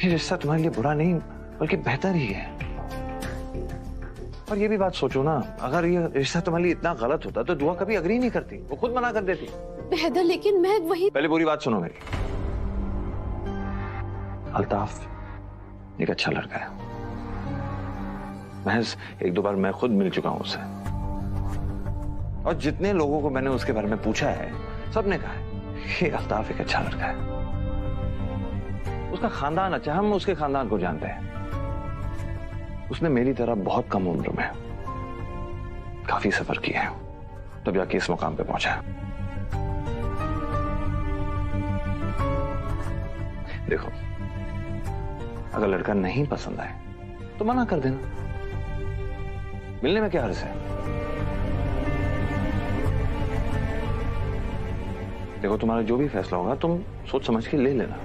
ये रिश्ता तुम्हारे लिए बुरा नहीं बल्कि बेहतर ही है। और ये भी बात सोचो ना, अगर ये रिश्ता तुम्हारे लिए इतना गलत होता तो दुआ कभी अग्री नहीं करती, वो खुद मना कर देती। हैदर लेकिन मैं वही। पहले पूरी बात सुनो मेरी। अल्ताफ एक अच्छा लड़का है। महज एक दो बार मैं खुद मिल चुका हूं उससे, और जितने लोगों को मैंने उसके बारे में पूछा है सबने कहा है ये अल्ताफ एक अच्छा लड़का है। उसका खानदान अच्छा है, हम उसके खानदान को जानते हैं। उसने मेरी तरह बहुत कम उम्र में काफी सफर किया है, तब जाके इस मुकाम पे पहुंचा। देखो अगर लड़का नहीं पसंद आए तो मना कर देना, मिलने में क्या हर्ज है। देखो तुम्हारा जो भी फैसला होगा तुम सोच समझ के ले लेना,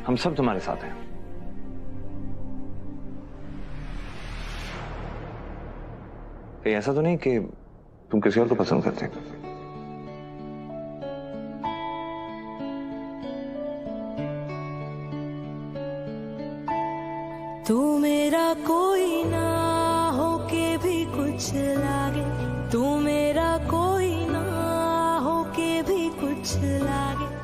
हम सब तुम्हारे साथ हैं। कहीं ऐसा तो नहीं कि तुम किसी और को पसंद करते? तू मेरा कोई ना हो के भी कुछ लागे, तू मेरा कोई ना हो के भी कुछ लागे।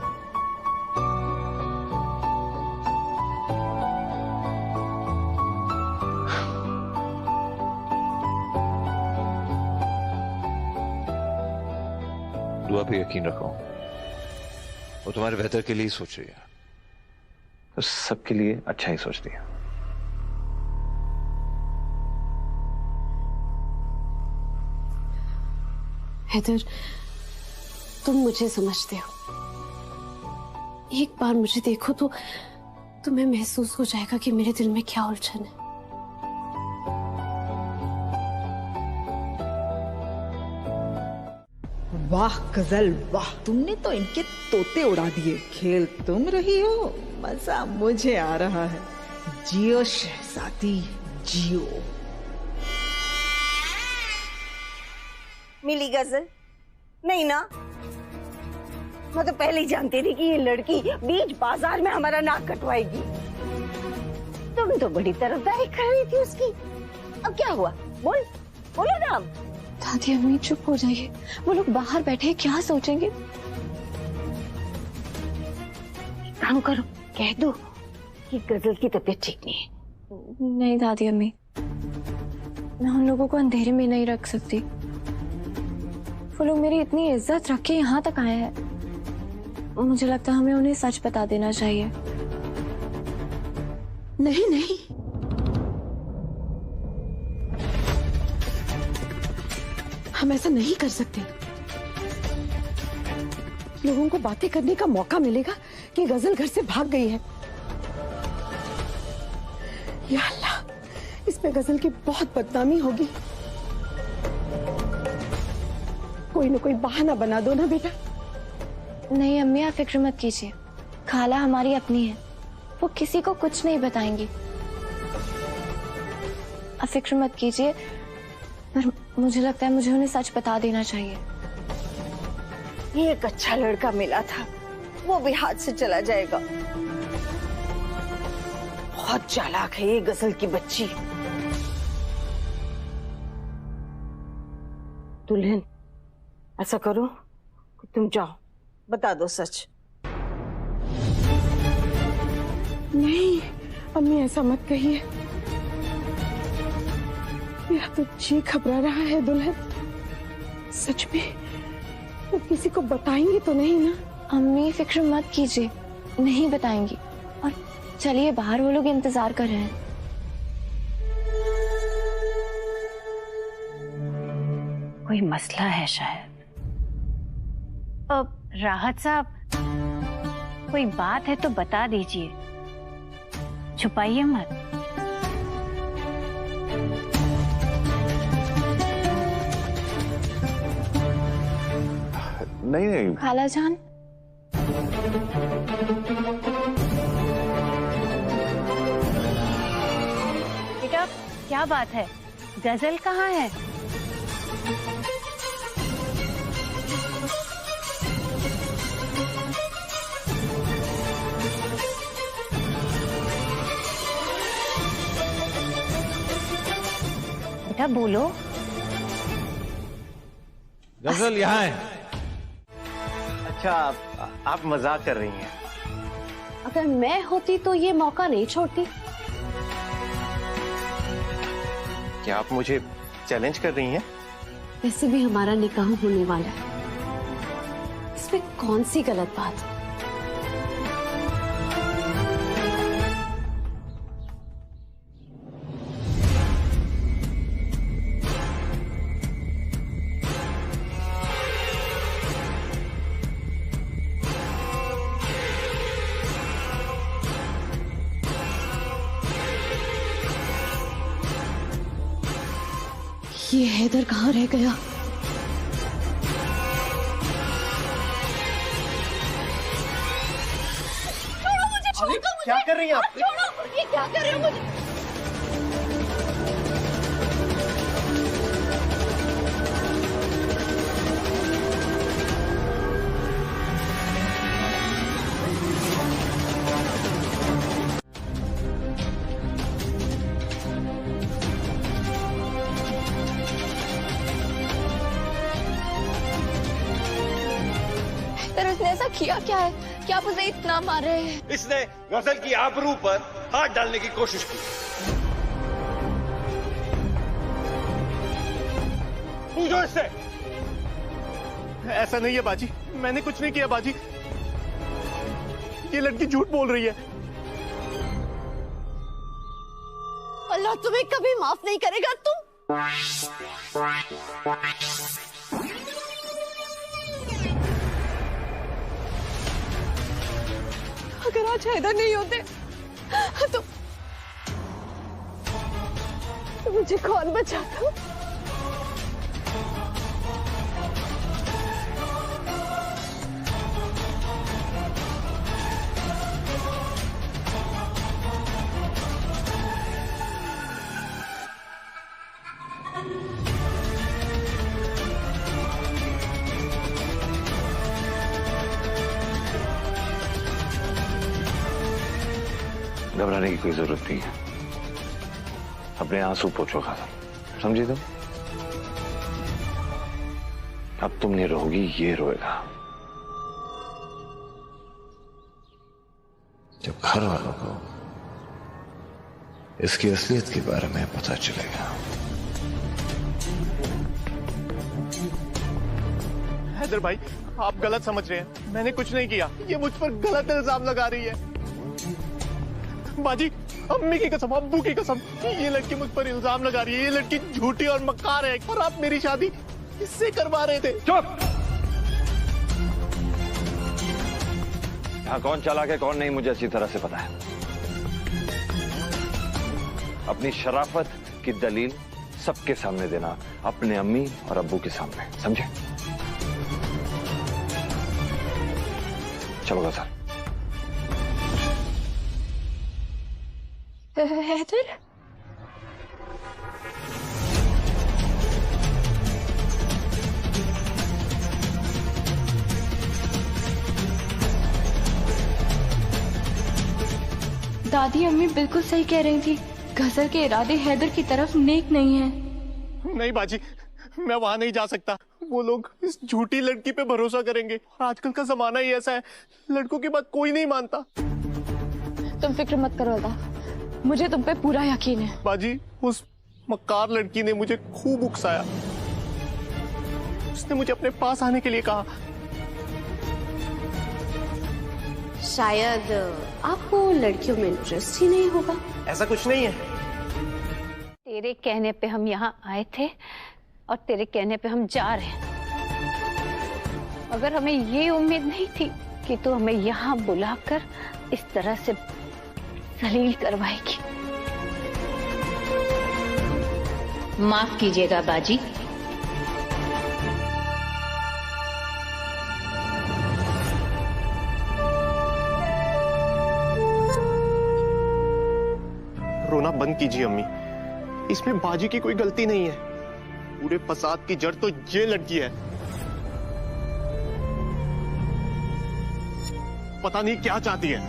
दुआ पे यकीन रखो, वो तुम्हारे बेहतर के लिए ही सोच रही है, तो सबके लिए अच्छा ही सोचती है। हैदर तुम मुझे समझते हो, एक बार मुझे देखो तो तुम्हें महसूस हो जाएगा कि मेरे दिल में क्या उलझन है। वाह गजल वाह, तुमने तो इनके तोते उड़ा दिए। खेल तुम रही हो, मजा मुझे आ रहा है। जियो शहजादी जियो। मिली गजल? नहीं ना, मैं तो पहले ही जानती थी कि ये लड़की बीच बाजार में हमारा नाक कटवाएगी। तुम तो बड़ी तरफदारी कर रही थी उसकी। अब क्या हुआ? बोलो ना। दादी अम्मी चुप हो जाइए, वो लोग बाहर बैठे हैं, क्या सोचेंगे। काम करो, कह दो कि गजल की तबीयत ठीक नहीं है। नहीं दादी अम्मी, मैं उन लोगों को अंधेरे में नहीं रख सकती। वो लोग मेरी इतनी इज्जत रख के यहाँ तक आए हैं, मुझे लगता है हमें उन्हें सच बता देना चाहिए। नहीं नहीं, हम ऐसा नहीं कर सकते। लोगों को बातें करने का मौका मिलेगा कि गजल घर से भाग गई है। या अल्लाह, इसमें गजल की बहुत बदनामी होगी। कोई ना कोई बहाना बना दो ना बेटा। नहीं अम्मी, आप फिक्र मत कीजिए, खाला हमारी अपनी है, वो किसी को कुछ नहीं बताएंगी। आप फिक्र मत कीजिए, पर मुझे लगता है मुझे उन्हें सच बता देना चाहिए। ये एक अच्छा लड़का मिला था, वो भी हाथ से चला जाएगा। बहुत चालाक है ये गजल की बच्ची। दुल्हन, ऐसा करो कि तुम जाओ, बता दो सच। नहीं अम्मी, ऐसा मत कहिए, मेरा तो जी घबरा रहा है दुल्हन। सच में वो किसी को बताएंगे तो नहीं ना? अम्मी फिक्र मत कीजिए, नहीं बताएंगी। और चलिए बाहर, वो लोग इंतजार कर रहे हैं। कोई मसला है शायद। अब राहत साहब, कोई बात है तो बता दीजिए, छुपाइए मत। नहीं नहीं खाला जान, बेटा क्या बात है, गजल कहाँ है? बेटा बोलो। गजल यहाँ है। अच्छा, आप मजाक कर रही हैं। अगर मैं होती तो ये मौका नहीं छोड़ती। क्या आप मुझे चैलेंज कर रही हैं? वैसे भी हमारा निकाह होने वाला है, इसमें कौन सी गलत बात है? ये हैदर कहाँ रह गया? छोड़ो मुझे, छोड़ दो मुझे। क्या कर रही हैं आप? छोड़ो, ये क्या कर रहे हो मुझे? उसने ऐसा किया क्या है कि आप उसे इतना मार रहे हैं? इसने गजल की आबरू पर हाथ डालने की कोशिश की। पूछो इससे। ऐसा नहीं है बाजी, मैंने कुछ नहीं किया बाजी, ये लड़की झूठ बोल रही है। अल्लाह तुम्हें कभी माफ नहीं करेगा। तुम अगर आज हैदर नहीं होते तो मुझे कौन बचाता? घबराने की कोई जरूरत नहीं है, अपने आंसू पोंछो खाला, समझी तुम? अब तुम नहीं रोगी, ये रोएगा। जब घर वालों को इसकी असलियत के बारे में पता चलेगा। हैदर भाई, आप गलत समझ रहे हैं, मैंने कुछ नहीं किया, ये मुझ पर गलत इल्जाम लगा रही है। बाजी, अम्मी की कसम, अब्बू की कसम, ये लड़की मुझ पर इल्जाम लगा रही है, ये लड़की झूठी और मक्कार है, और आप मेरी शादी इससे करवा रहे थे। चुप! यहाँ कौन चालाक है कौन नहीं मुझे अच्छी तरह से पता है। अपनी शराफत की दलील सबके सामने देना, अपने अम्मी और अब्बू के सामने, समझे? चलो गजल। हैदर, दादी अम्मी बिल्कुल सही कह रही थी। गजल के इरादे हैदर की तरफ नेक नहीं है। नहीं बाजी, मैं वहां नहीं जा सकता। वो लोग इस झूठी लड़की पे भरोसा करेंगे और आजकल का जमाना ही ऐसा है, लड़कों की बात कोई नहीं मानता। तुम फिक्र मत करो अल्ताफ, मुझे तुम पे पूरा यकीन है। बाजी, उस मक्कार लड़की ने मुझे खूब उकसाया। उसने मुझे अपने पास आने के लिए कहा। शायद आपको लड़कियों में इंटरेस्ट ही नहीं होगा। ऐसा कुछ नहीं है। तेरे कहने पे हम यहाँ आए थे और तेरे कहने पे हम जा रहे हैं। अगर हमें ये उम्मीद नहीं थी कि तू हमें यहाँ बुलाकर इस तरह से जलील करवाएगी। माफ कीजिएगा बाजी, रोना बंद कीजिए अम्मी, इसमें बाजी की कोई गलती नहीं है। पूरे फसाद की जड़ तो ये लड़की है। पता नहीं क्या चाहती है।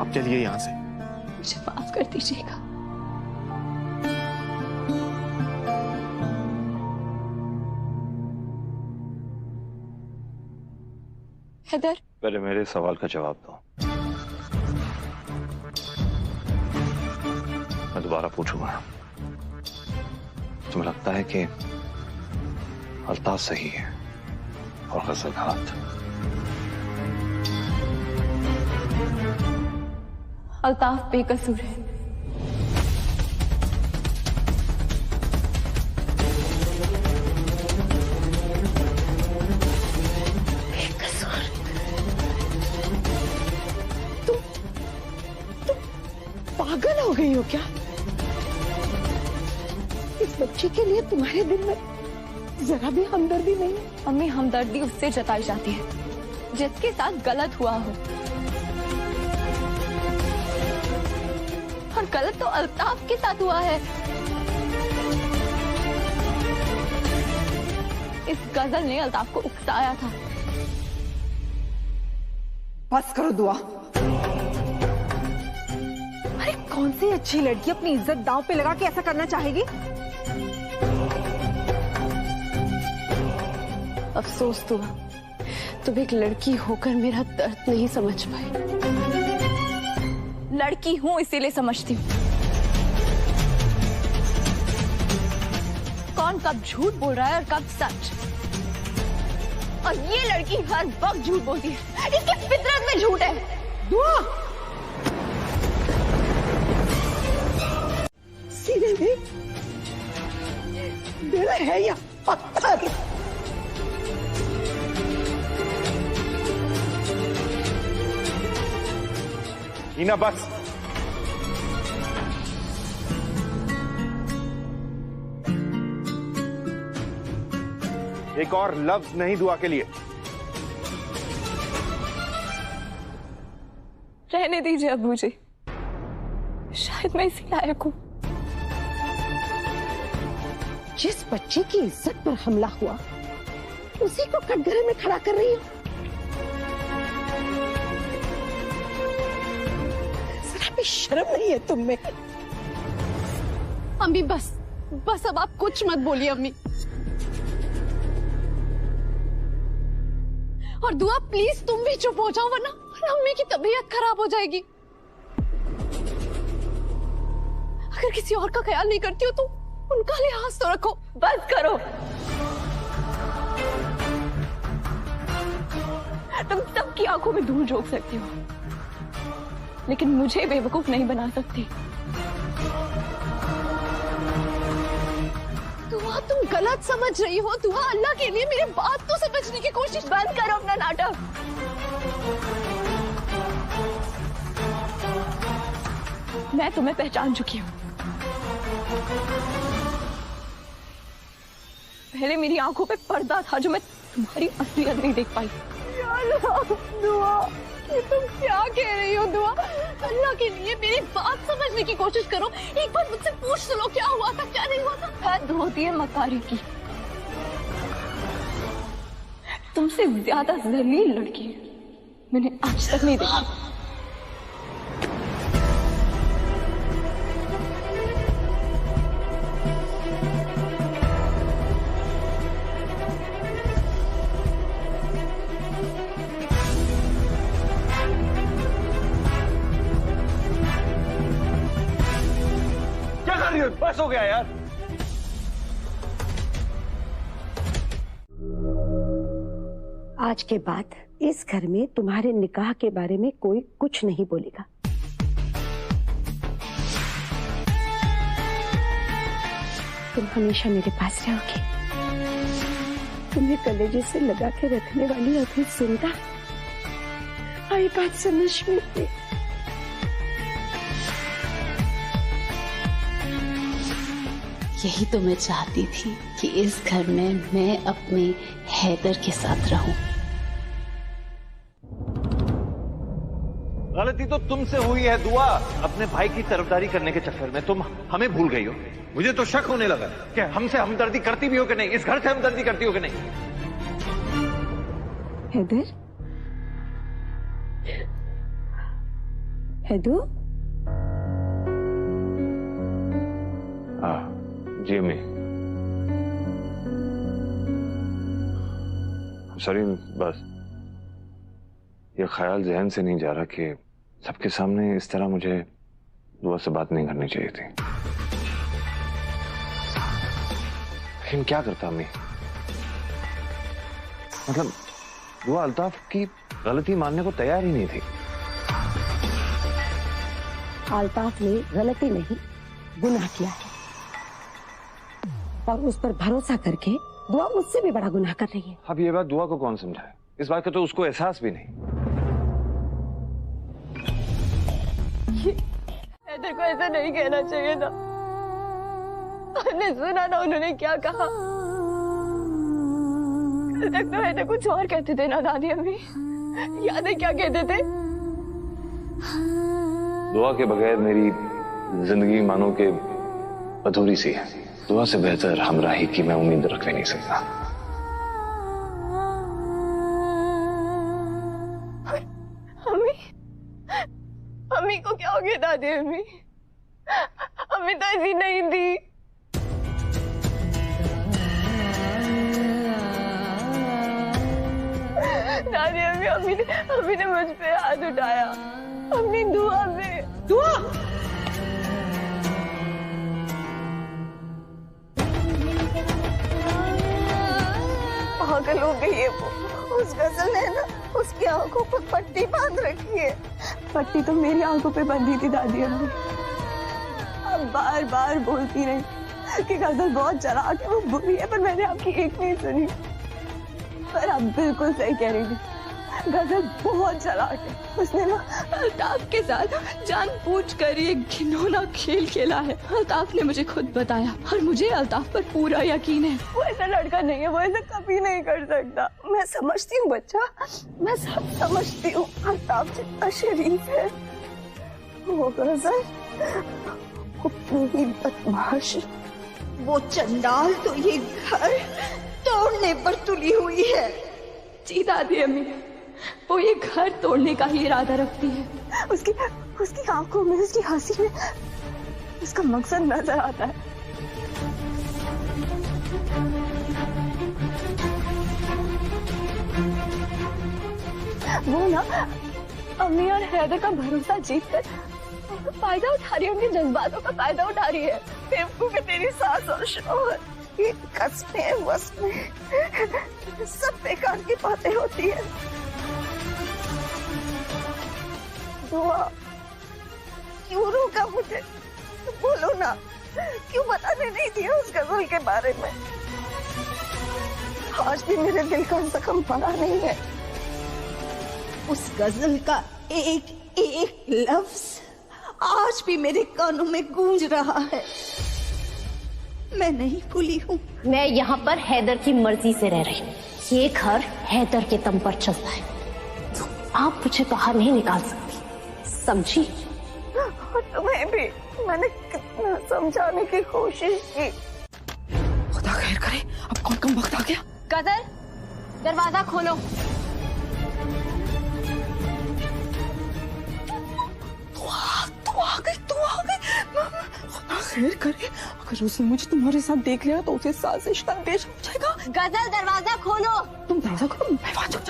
आप चलिए यहां से। मुझे माफ कर दीजिएगा। हैदर, पहले मेरे सवाल का जवाब दो। मैं दोबारा पूछूंगा। तुम्हें लगता है कि अल्ताफ सही है और गजल गलत? अल्ताफ बेकसूर है। पागल हो गई हो क्या? इस बच्चे के लिए तुम्हारे दिल में जरा भी हमदर्दी नहीं है? अम्मी, हमदर्दी उससे जताई जाती है जिसके साथ गलत हुआ हो, और गलत तो अल्ताफ के साथ हुआ है। इस गजल ने अल्ताफ को उकसाया था। बस करो दुआ। अरे कौन सी अच्छी लड़की अपनी इज्जत दांव पे लगा के ऐसा करना चाहेगी? अफसोस हुआ तुम एक लड़की होकर मेरा दर्द नहीं समझ पाई। लड़की हूं इसीलिए समझती हूँ। कौन कब झूठ बोल रहा है और कब सच। और ये लड़की हर वक्त झूठ बोलती है। इसकी फितरत में झूठ है। दुआ सीधे दिल है या पत्थर? हीना बस। एक और लफ्ज नहीं दुआ के लिए। रहने दीजिए अब मुझे, शायद मैं इसी लायक हूं। जिस बच्चे की इज्जत पर हमला हुआ उसी को कटघरे में खड़ा कर रही हो। जरा भी शर्म नहीं है तुम में? अम्मी बस बस, अब आप कुछ मत बोलिए अम्मी। और दुआ प्लीज तुम भी चुप हो जाओ, वरना अम्मी की तबीयत खराब हो जाएगी। अगर किसी और का ख्याल नहीं करती हो तो उनका लिहाज तो रखो। बस करो। तुम सबकी आंखों में धूल झोंक सकती हो, लेकिन मुझे बेवकूफ नहीं बना सकती। दुआ तुम गलत समझ रही हो। दुआ अल्लाह के लिए मेरी बात तो समझने की कोशिश। बंद करो अपना नाटक। मैं तुम्हें पहचान चुकी हूँ। पहले मेरी आंखों पे पर्दा था जो मैं तुम्हारी असलियत नहीं देख पाई। दुआ ये तुम क्या कह रही हो? दुआ अल्लाह के लिए मेरी बात समझने की कोशिश करो। एक बार मुझसे पूछ लो क्या हुआ था क्या नहीं हुआ था। हद होती है मकारी की। तुमसे ज्यादा जलील लड़की मैंने आज तक नहीं देखी। बस हो गया यार। आज के बाद इस घर में तुम्हारे निकाह के बारे में कोई कुछ नहीं बोलेगा। तुम हमेशा मेरे पास रहोगे। तुम्हें कलेजे से लगा के रखने वाली अपनी सुनता आई बात समझ में थी। यही तो मैं चाहती थी कि इस घर में मैं अपने हैदर के साथ रहूं। गलती तो तुमसे हुई है दुआ। अपने भाई की तरफदारी करने के चक्कर में तुम हमें भूल गई हो। मुझे तो शक होने लगा कि हमसे हमदर्दी करती भी हो कि नहीं, इस घर से हमदर्दी करती हो कि नहीं। हैदर, हैदू, जी अम्मी। सॉरी, बस ये ख्याल जहन से नहीं जा रहा कि सबके सामने इस तरह मुझे दुआ से बात नहीं करनी चाहिए थी। लेकिन क्या करता अम्मी, मतलब दुआ अल्ताफ की गलती मानने को तैयार ही नहीं थी। अल्ताफ ने गलती नहीं गुनाह किया है और उस पर भरोसा करके दुआ उससे भी बड़ा गुनाह कर रही है। अब ये बात दुआ को कौन समझाए? इस बात का तो उसको एहसास भी नहीं। हैदर को ऐसा नहीं कहना चाहिए था। हमने सुना ना उन्होंने क्या कहा। कल तक तो हैदर कुछ और कहते थे ना दादी अम्मी, याद है क्या कहते थे? दुआ के बगैर मेरी जिंदगी मानो के अधूरी सी है। दुआ से बेहतर हमराही की मैं उम्मीद रख भी नहीं सकता। अम्मी, अम्मी को क्या हो गया दादी अम्मी? अम्मी तो ऐसी नहीं थी। दादी अम्मी, अम्मी ने मुझ पे हाथ उठाया अपनी दुआ पे। दुआ पागल हो गई है वो। उस गजल ने ना उसकी आंखों पर पट्टी बांध रखी है। पट्टी तो मेरी आंखों पे बंधी थी दादी अम्मी। अब बार बार बोलती रही कि गजल बहुत चालाक है, वो बुरी है, पर मैंने आपकी एक नहीं सुनी। पर आप बिल्कुल सही कह रही थी, गजल बहुत चालाक है। उसने ना अल्ताफ के साथ जानबूझकर ये घिनौना खेल खेला है। अल्ताफ ने मुझे खुद बताया और मुझे अल्ताफ पर पूरा यकीन है। वो ऐसा लड़का नहीं है, वो ऐसा कभी नहीं कर सकता। मैं समझती हूँ बच्चा, मैं सब समझती हूँ। अल्ताफ जितना शरीफ है वो गजल उतनी ही बदमाश। वो चंडाल तो ये घर तोड़ने पर तुली हुई है। जी दादी अम्मी, वो ये घर तोड़ने का ही इरादा रखती है। उसकी आंखों में, उसकी हंसी में उसका मकसद नजर आता है। वो ना अम्मी और हैदर का भरोसा जीतकर फायदा उठा रही है, उनके जज्बातों का फायदा उठा रही है। बेवकूफ है तेरी सास और शौहर। ये कसमें वस्में सब बेकार की बातें होती है। दुआ क्यों रोका मुझे? बोलो ना, क्यों बताने नहीं दिया उस गजल के बारे में? आज भी मेरे दिल का जख्म भरा नहीं है। उस गजल का एक एक लफ्ज आज भी मेरे कानों में गूंज रहा है। मैं नहीं भूली हूँ। मैं यहाँ पर हैदर की मर्जी से रह रही हूँ। ये घर हैदर के दम पर चलता है, तो आप मुझे बाहर नहीं निकाल सकती, समझी? और तुम्हें भी मैंने कितना समझाने की कोशिश की। खुदा खैर करे, अब कौन कम वक्त आ गया। गजल, दरवाजा खोलो। तू आ गई। खुदा खैर करे, अगर उसने मुझे तुम्हारे साथ देख लिया तो उसे साजिश का अंदेशा हो जाएगा। गजल, दरवाजा खोलो। तुम दरवाजा खोलो, मैं वहां जाओ।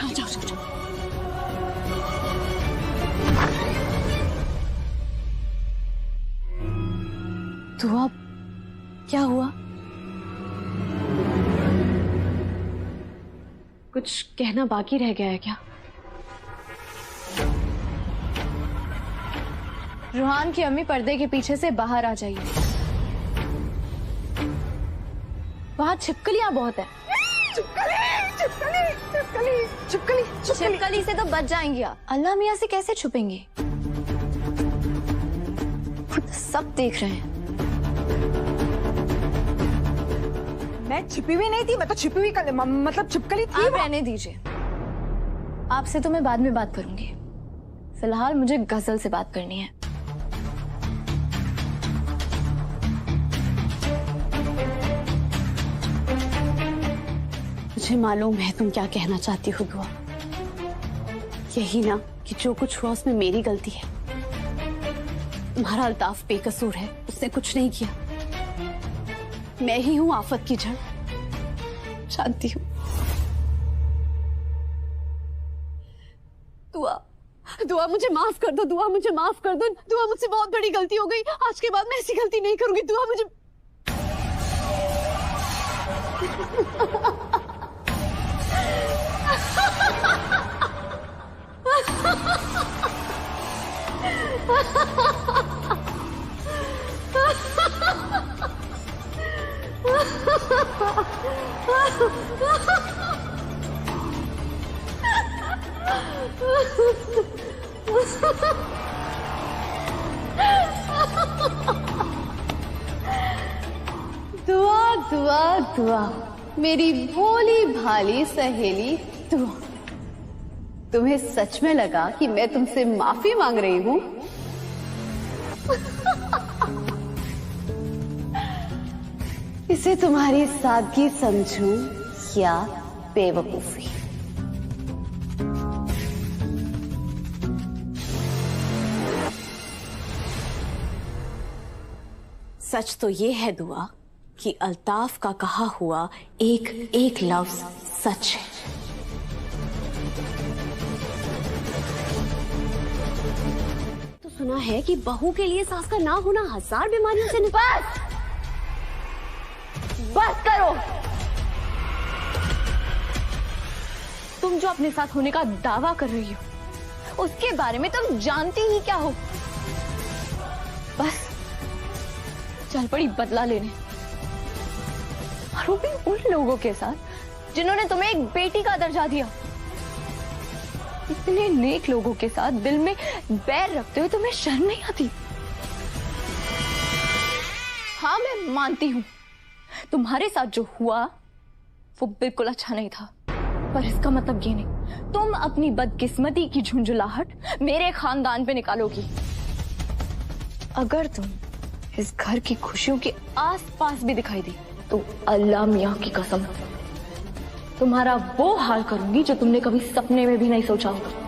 तो अब क्या हुआ? कुछ कहना बाकी रह गया है क्या? रूहान की अम्मी पर्दे के पीछे से बाहर आ जाइए। वहाँ छिपकलियाँ बहुत है। छिपकली से तो बच जाएंगी आप। अल्लाह मियाँ से कैसे छुपेंगे? सब देख रहे हैं। मैं छिपी हुई नहीं थी, मैं तो छिपी हुई मतलब छिपकली थी। आप रहने दीजिए, आपसे तो मैं बाद में बात करूंगी। फिलहाल मुझे गजल से बात करनी है। मुझे मालूम है तुम क्या कहना चाहती हो दुआ। यही ना कि जो कुछ हुआ उसमें मेरी गलती है। तुम्हारा अल्ताफ बेकसूर है, उसने कुछ नहीं किया। मैं ही हूं आफत की जड़, जानती हूं। दुआ मुझे माफ कर दो। दुआ मुझे माफ कर दो। दुआ मुझसे बहुत बड़ी गलती हो गई। आज के बाद मैं ऐसी गलती नहीं करूंगी। दुआ मुझे दुआ मेरी भोली भाली सहेली दुआ। तुम्हें सच में लगा कि मैं तुमसे माफी मांग रही हूँ? इसे तुम्हारी सादगी समझूं या बेवकूफी? सच तो ये है दुआ कि अल्ताफ का कहा हुआ एक एक लफ्ज सच है। तो सुना है कि बहू के लिए सास का ना होना 1000 बीमारियों से बस करो। तुम जो अपने साथ होने का दावा कर रही हो उसके बारे में तुम जानती ही क्या हो? बस चल पड़ी बदला लेने, और वो भी उन लोगों के साथ जिन्होंने तुम्हें एक बेटी का दर्जा दिया। इतने नेक लोगों के साथ दिल में बैर रखते हुए तुम्हें शर्म नहीं आती? हाँ मैं मानती हूँ तुम्हारे साथ जो हुआ वो बिल्कुल अच्छा नहीं था, पर इसका मतलब ये नहीं तुम अपनी बदकिस्मती की झुंझुलाहट मेरे खानदान पे निकालोगी। अगर तुम इस घर की खुशियों के आसपास भी दिखाई दी तो अल्लाह मियाँ की कसम तुम्हारा वो हाल करूंगी जो तुमने कभी सपने में भी नहीं सोचा होगा।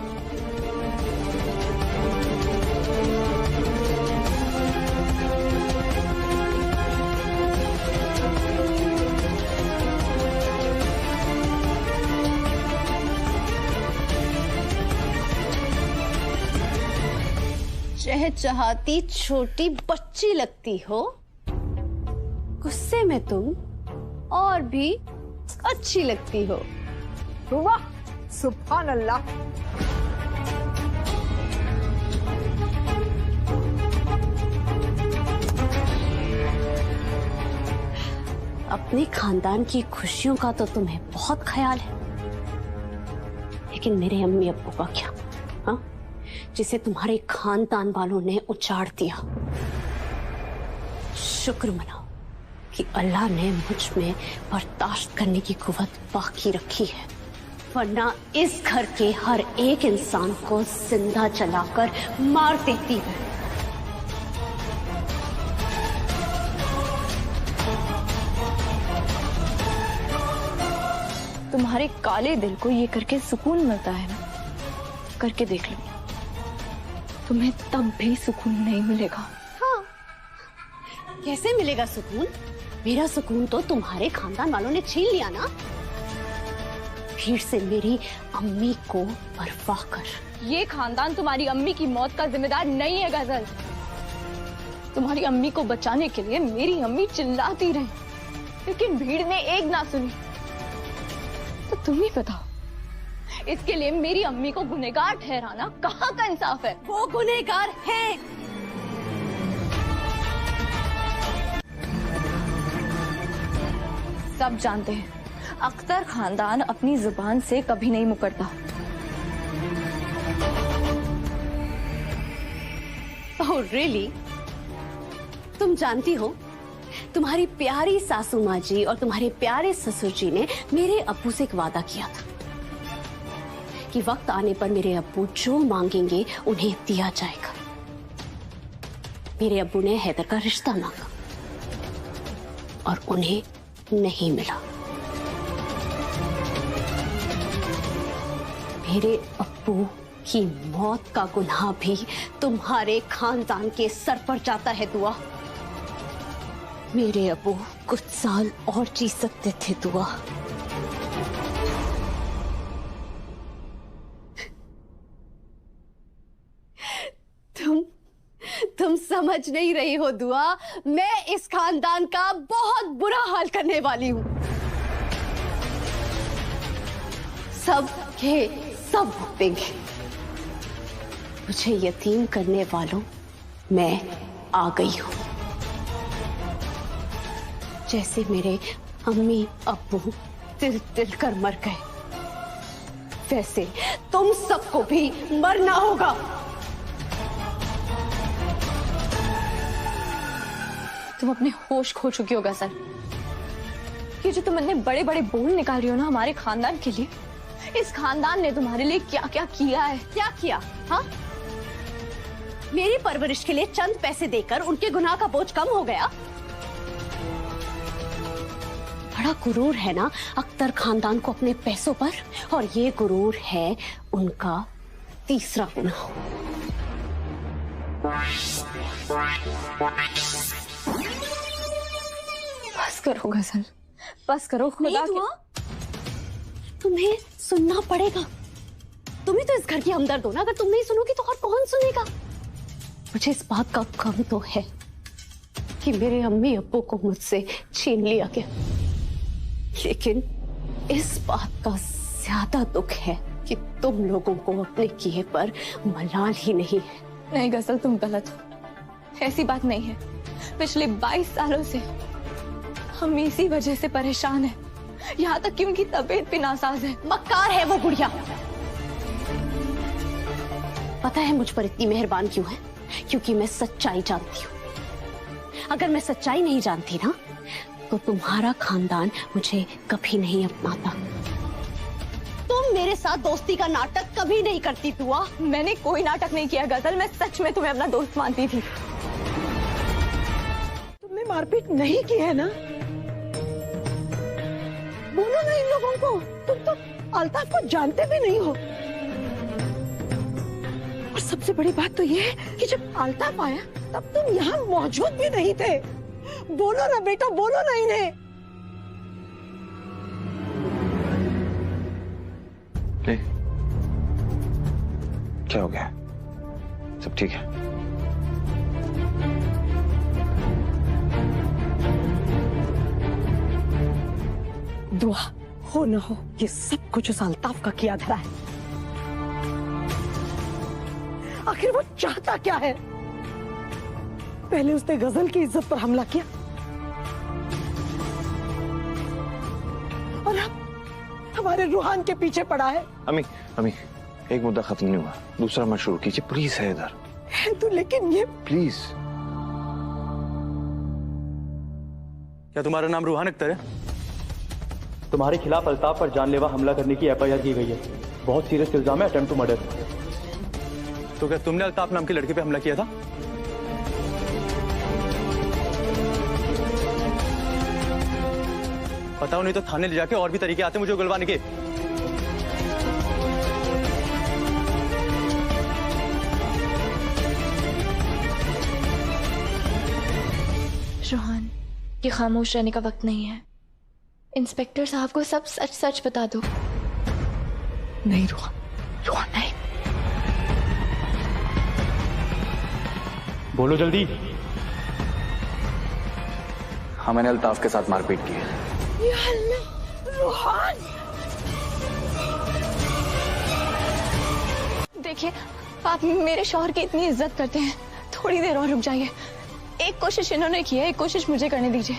चहचहाती छोटी बच्ची लगती हो, गुस्से में तुम और भी अच्छी लगती हो। वाह सुभान अल्लाह। अपने खानदान की खुशियों का तो तुम्हें बहुत ख्याल है, लेकिन मेरे अम्मी अब्बू का क्या? हाँ, जिसे तुम्हारे खानदान वालों ने उजाड़ दिया। शुक्र मनाओ कि अल्लाह ने मुझ में बर्दाश्त करने की कुव्वत बाकी रखी है, वरना इस घर के हर एक इंसान को जिंदा जलाकर मार देती है। तुम्हारे काले दिल को ये करके सुकून मिलता है ना, करके देख लो, तुम्हें तब भी सुकून नहीं मिलेगा। हाँ, कैसे मिलेगा सुकून? मेरा सुकून तो तुम्हारे खानदान वालों ने छीन लिया ना। फिर से मेरी अम्मी को बर्बाद कर। ये खानदान तुम्हारी अम्मी की मौत का जिम्मेदार नहीं है गजल। तुम्हारी अम्मी को बचाने के लिए मेरी अम्मी चिल्लाती रही, लेकिन भीड़ ने एक ना सुनी। तो तुम ही बताओ, इसके लिए मेरी अम्मी को गुनहगार ठहराना कहाँ का इंसाफ है? वो गुनहगार है। सब जानते हैं, अख्तर खानदान अपनी जुबान से कभी नहीं मुकरता। Oh really? तुम जानती हो, तुम्हारी प्यारी सासू माँ जी और तुम्हारे प्यारे ससुर जी ने मेरे अब्बू से एक वादा किया था कि वक्त आने पर मेरे अब्बू जो मांगेंगे उन्हें दिया जाएगा। मेरे अब्बू ने हैदर का रिश्ता मांगा और उन्हें नहीं मिला। मेरे अब्बू की मौत का गुनाह भी तुम्हारे खानदान के सर पर जाता है दुआ। मेरे अब्बू कुछ साल और जी सकते थे दुआ। तुम समझ नहीं रही हो दुआ, मैं इस खानदान का बहुत बुरा हाल करने वाली हूं। सब के सब भुगतेंगे। मुझे यतीम करने वालों, मैं आ गई हूं। जैसे मेरे अम्मी अब्बू तिल तिल कर मर गए, वैसे तुम सबको भी मरना होगा। तुम अपने होश खो चुकी हो गजल। ये जो तुम इतने बड़े बड़े बोल निकाल रही हो ना हमारे खानदान के लिए, इस खानदान ने तुम्हारे लिए क्या क्या किया है? क्या किया? हाँ, मेरी परवरिश के लिए चंद पैसे देकर उनके गुनाह का बोझ कम हो गया। बड़ा गुरूर है ना अख्तर खानदान को अपने पैसों पर, और ये गुरूर है उनका तीसरा गुनाह। बस करो गजल, बस करो। खुदा की तुम्हें सुनना पड़ेगा। तुम्हें तो इस घर की हमदर्द हो ना, अगर तुम नहीं सुनोगी तो और कौन सुनेगा? मुझे इस बात का गम तो है कि मेरे अम्मी अब्बू को मुझसे छीन लिया गया, लेकिन इस बात का ज्यादा दुख है कि तुम लोगों को अपने किए पर मलाल ही नहीं है। नहीं गजल, तुम गलत हो। ऐसी बात नहीं है। पिछले 22 सालों से हम इसी वजह से परेशान हैं। यहाँ तक कि उनकी तबीयत भी नासाज है। मक्कार है वो गुड़िया। पता है मुझ पर इतनी मेहरबान क्यों है? क्योंकि मैं सच्चाई जानती हूँ। अगर मैं सच्चाई नहीं जानती ना, तो तुम्हारा खानदान मुझे कभी नहीं अपनाता। तुम मेरे साथ दोस्ती का नाटक कभी नहीं करती दुआ। मैंने कोई नाटक नहीं किया गजल, मैं सच में तुम्हें अपना दोस्त मानती थी। तुमने मारपीट नहीं की है ना? बोलो ना इन लोगों को, तुम तो अल्ताफ को जानते भी नहीं हो। और सबसे बड़ी बात तो ये है कि जब अल्ताफ आया तब तुम यहाँ मौजूद भी नहीं थे। बोलो ना बेटा, बोलो ना इन्हें। क्या हो गया? सब ठीक है? दुआ हो न हो, ये सब कुछ उस अल्ताफ का किया धरा है। आखिर वो चाहता क्या है? पहले उसने गजल की इज्जत पर हमला किया, और अब हमारे रूहान के पीछे पड़ा है। अम्मी अम्मी, एक मुद्दा खत्म नहीं हुआ, दूसरा मत शुरू कीजिए प्लीज। है इधर है तो, लेकिन ये प्लीज। क्या तुम्हारा नाम रूहान अख्तर है? तुम्हारे खिलाफ अल्ताफ पर जानलेवा हमला करने की एफआईआर की गई है। बहुत सीरियस इल्जाम है, अटेम्प्ट टू मर्डर। तो क्या तुमने अल्ताफ नाम के लड़के पे हमला किया था? बताओ, नहीं तो थाने ले जाके और भी तरीके आते मुझे उगलवाने के। रोहन, ये खामोश रहने का वक्त नहीं है। इंस्पेक्टर साहब को सब सच सच बता दो। नहीं रोहन, रोहन नहीं। बोलो जल्दी। हाँ, मैंने अल्ताफ के साथ मारपीट की है। या अल्लाह, रोहन। देखिए, आप मेरे शौहर की इतनी इज्जत करते हैं, थोड़ी देर और रुक जाइए। एक कोशिश इन्होंने की है, एक कोशिश मुझे करने दीजिए।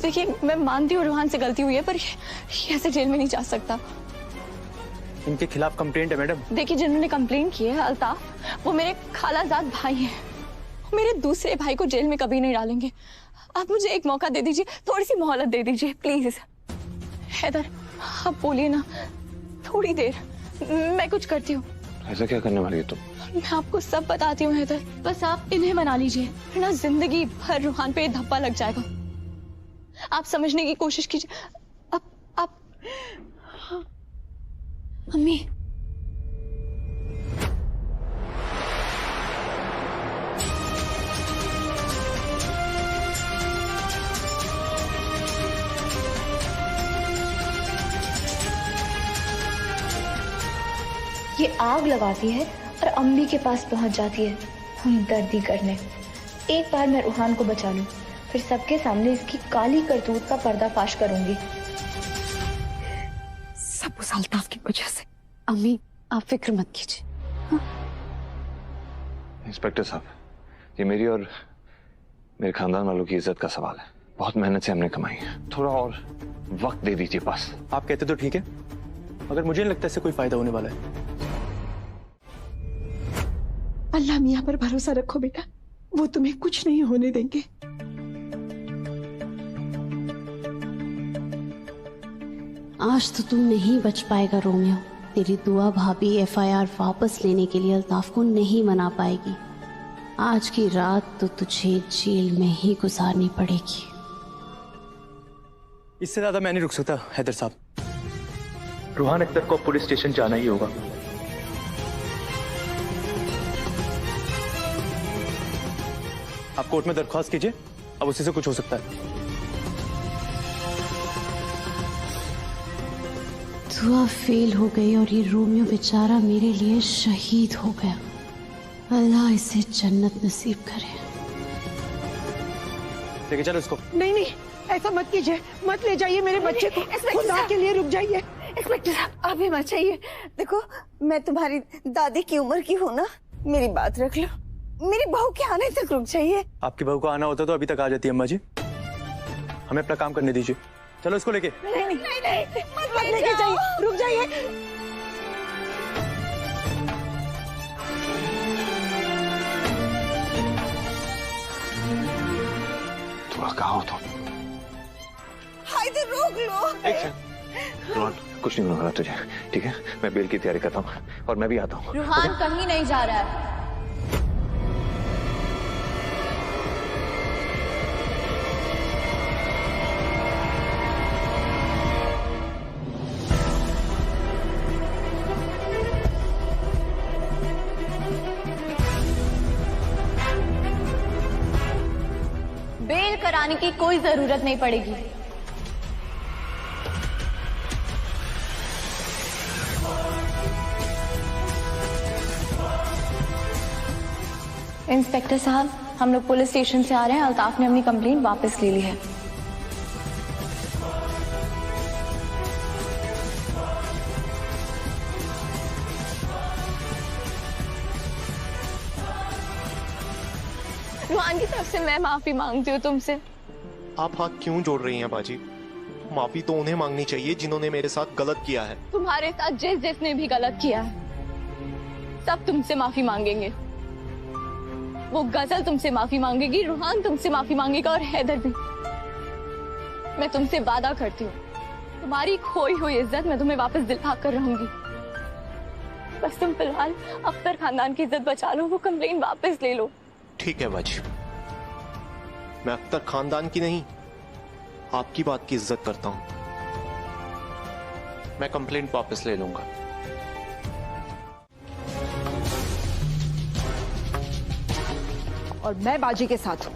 देखिए, मैं मानती हूँ रूहान से गलती हुई है, पर ये ऐसे जेल में नहीं जा सकता। इनके खिलाफ कंप्लेंट है मैडम। देखिए, जिन्होंने कंप्लेंट की है अल्ताफ, वो मेरे खालाजाद भाई हैं। मेरे दूसरे भाई को जेल में कभी नहीं डालेंगे। आप मुझे एक मौका दे दीजिए, थोड़ी सी मोहलत दे दीजिए प्लीज। हैदर, आप बोलिए ना, थोड़ी देर, मैं कुछ करती हूँ। ऐसा क्या करने वाली है तुम? मैं आपको सब बताती हूँ हैदर, बस आप इन्हें मना लीजिए, वरना जिंदगी भर रूहान पे धब्बा लग जाएगा। आप समझने की कोशिश कीजिए। आप अम्मी, ये आग लगाती है और अम्मी के पास पहुंच जाती है हमदर्दी करने। एक बार मैं रूहान को बचा लूं, फिर सबके सामने इसकी काली करतूत का पर्दाफाश करूंगी। सब उस अल्ताफ की वजह से। अम्मी, आप फिक्र मत कीजिए। इंस्पेक्टर साहब, ये मेरी और मेरे खानदान वालों की इज्जत का सवाल है। बहुत मेहनत से हमने कमाई है, थोड़ा और वक्त दे दीजिए बस। आप कहते तो ठीक है, मगर मुझे नहीं लगता इससे कोई फायदा होने वाला है। अल्लाह मियां पर भरोसा रखो बेटा, वो तुम्हें कुछ नहीं होने देंगे। आज तो तू नहीं बच पाएगा रोमियो। तेरी दुआ भाभी एफआईआर वापस लेने के लिए अल्ताफ को नहीं मना पाएगी। आज की रात तो तुझे जेल में ही गुजारनी पड़ेगी। इससे ज्यादा मैं नहीं रुक सकता हैदर साहब। रूहान अख्तर को पुलिस स्टेशन जाना ही होगा। आप कोर्ट में दरख्वास्त कीजिए, अब उसी से कुछ हो सकता है। दुआ फेल हो गई और ये रोमियो बेचारा मेरे लिए शहीद हो गया। अल्लाह इसे जन्नत नसीब करे। लेके चलो इसको। नहीं नहीं, ऐसा मत कीजिए, मत ले जाइए मेरे बच्चे को। खुदा के लिए रुक जाइए। इंस्पेक्टर साहब, आप ही मत चाहिए। देखो, मैं तुम्हारी दादी की उम्र की हूँ ना, मेरी बात रख लो। मेरी बहू के आने तक रुक जाइए। आपकी बहू को आना होता तो अभी तक आ जाती अम्मा जी। हमें अपना काम करने दीजिए। चलो इसको लेके। नहीं नहीं, मत लेके जाइए, रुक जाइए। थोड़ा कहाँ हो तुम? हाइदर, रोक लो। एक सेकंड, रोहन, कुछ नहीं होने वाला तुझे, ठीक है? मैं बेल की तैयारी करता हूँ और मैं भी आता हूँ। रूहान कहीं नहीं जा रहा है। बेल कराने की कोई जरूरत नहीं पड़ेगी। इंस्पेक्टर साहब, हम लोग पुलिस स्टेशन से आ रहे हैं। अल्ताफ ने अपनी कंप्लेंट वापस ले ली है। रुहान की तरफ से मैं माफी मांगती हूँ तुमसे। आप हाथ क्यों जोड़ रही हैं बाजी? माफी तो उन्हें मांगनी चाहिए जिन्होंने मेरे साथ गलत किया है। तुम्हारे साथ जिसने भी गलत किया है सब तुमसे माफी मांगेंगे। वो गजल तुमसे माफी मांगेगी, रुहान तुमसे माफी मांगेगा और हैदर भी। मैं तुमसे वादा करती हूँ तुम्हारी खोई हुई इज्जत मैं तुम्हें वापस दिला कर रहूंगी। बस तुम फिलहाल अख्तर खानदान की इज्जत बचा लो, वो कंप्लेन वापस ले लो। ठीक है बाजी, मैं अख्तर खानदान की नहीं आपकी बात की इज्जत करता हूं। मैं कंप्लेंट वापस ले लूंगा। और मैं बाजी के साथ हूं।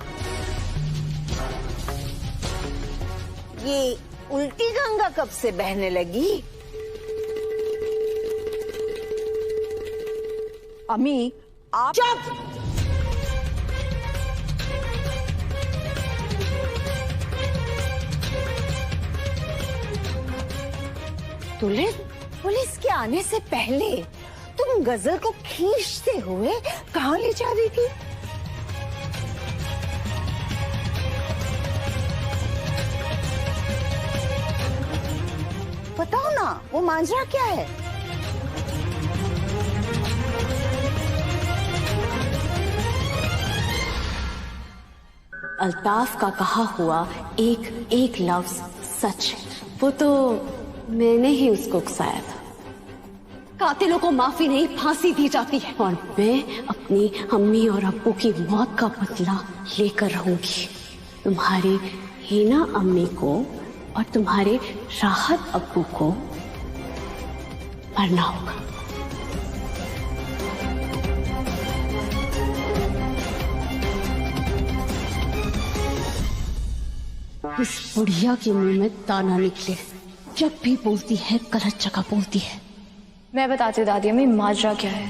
ये उल्टी गंगा कब से बहने लगी? अम्मी आप चुप! पुलिस के आने से पहले तुम गजल को खींचते हुए कहाँ ले जा रही थी? बताओ ना, वो मांजरा क्या है? अल्ताफ का कहा हुआ एक एक लफ्ज सच है। वो तो मैंने ही उसको उकसाया था। कातिलों को माफी नहीं फांसी दी जाती है, और मैं अपनी अम्मी और अब्बू की मौत का बदला लेकर रहूंगी। तुम्हारी हीना अम्मी को और तुम्हारे राहत अब्बू को मरना होगा। इस बुढ़िया के मुंह में दाना निकले, जब भी बोलती है गलत जगह बोलती है। मैं बताती हूँ दादी अम्मी माजरा क्या है।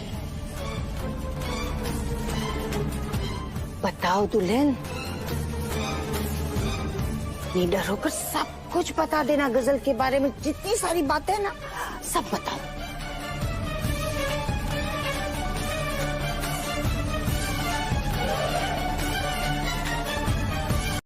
बताओ दुल्हन, निडर होकर सब कुछ बता देना। गजल के बारे में जितनी सारी बातें ना सब बताओ।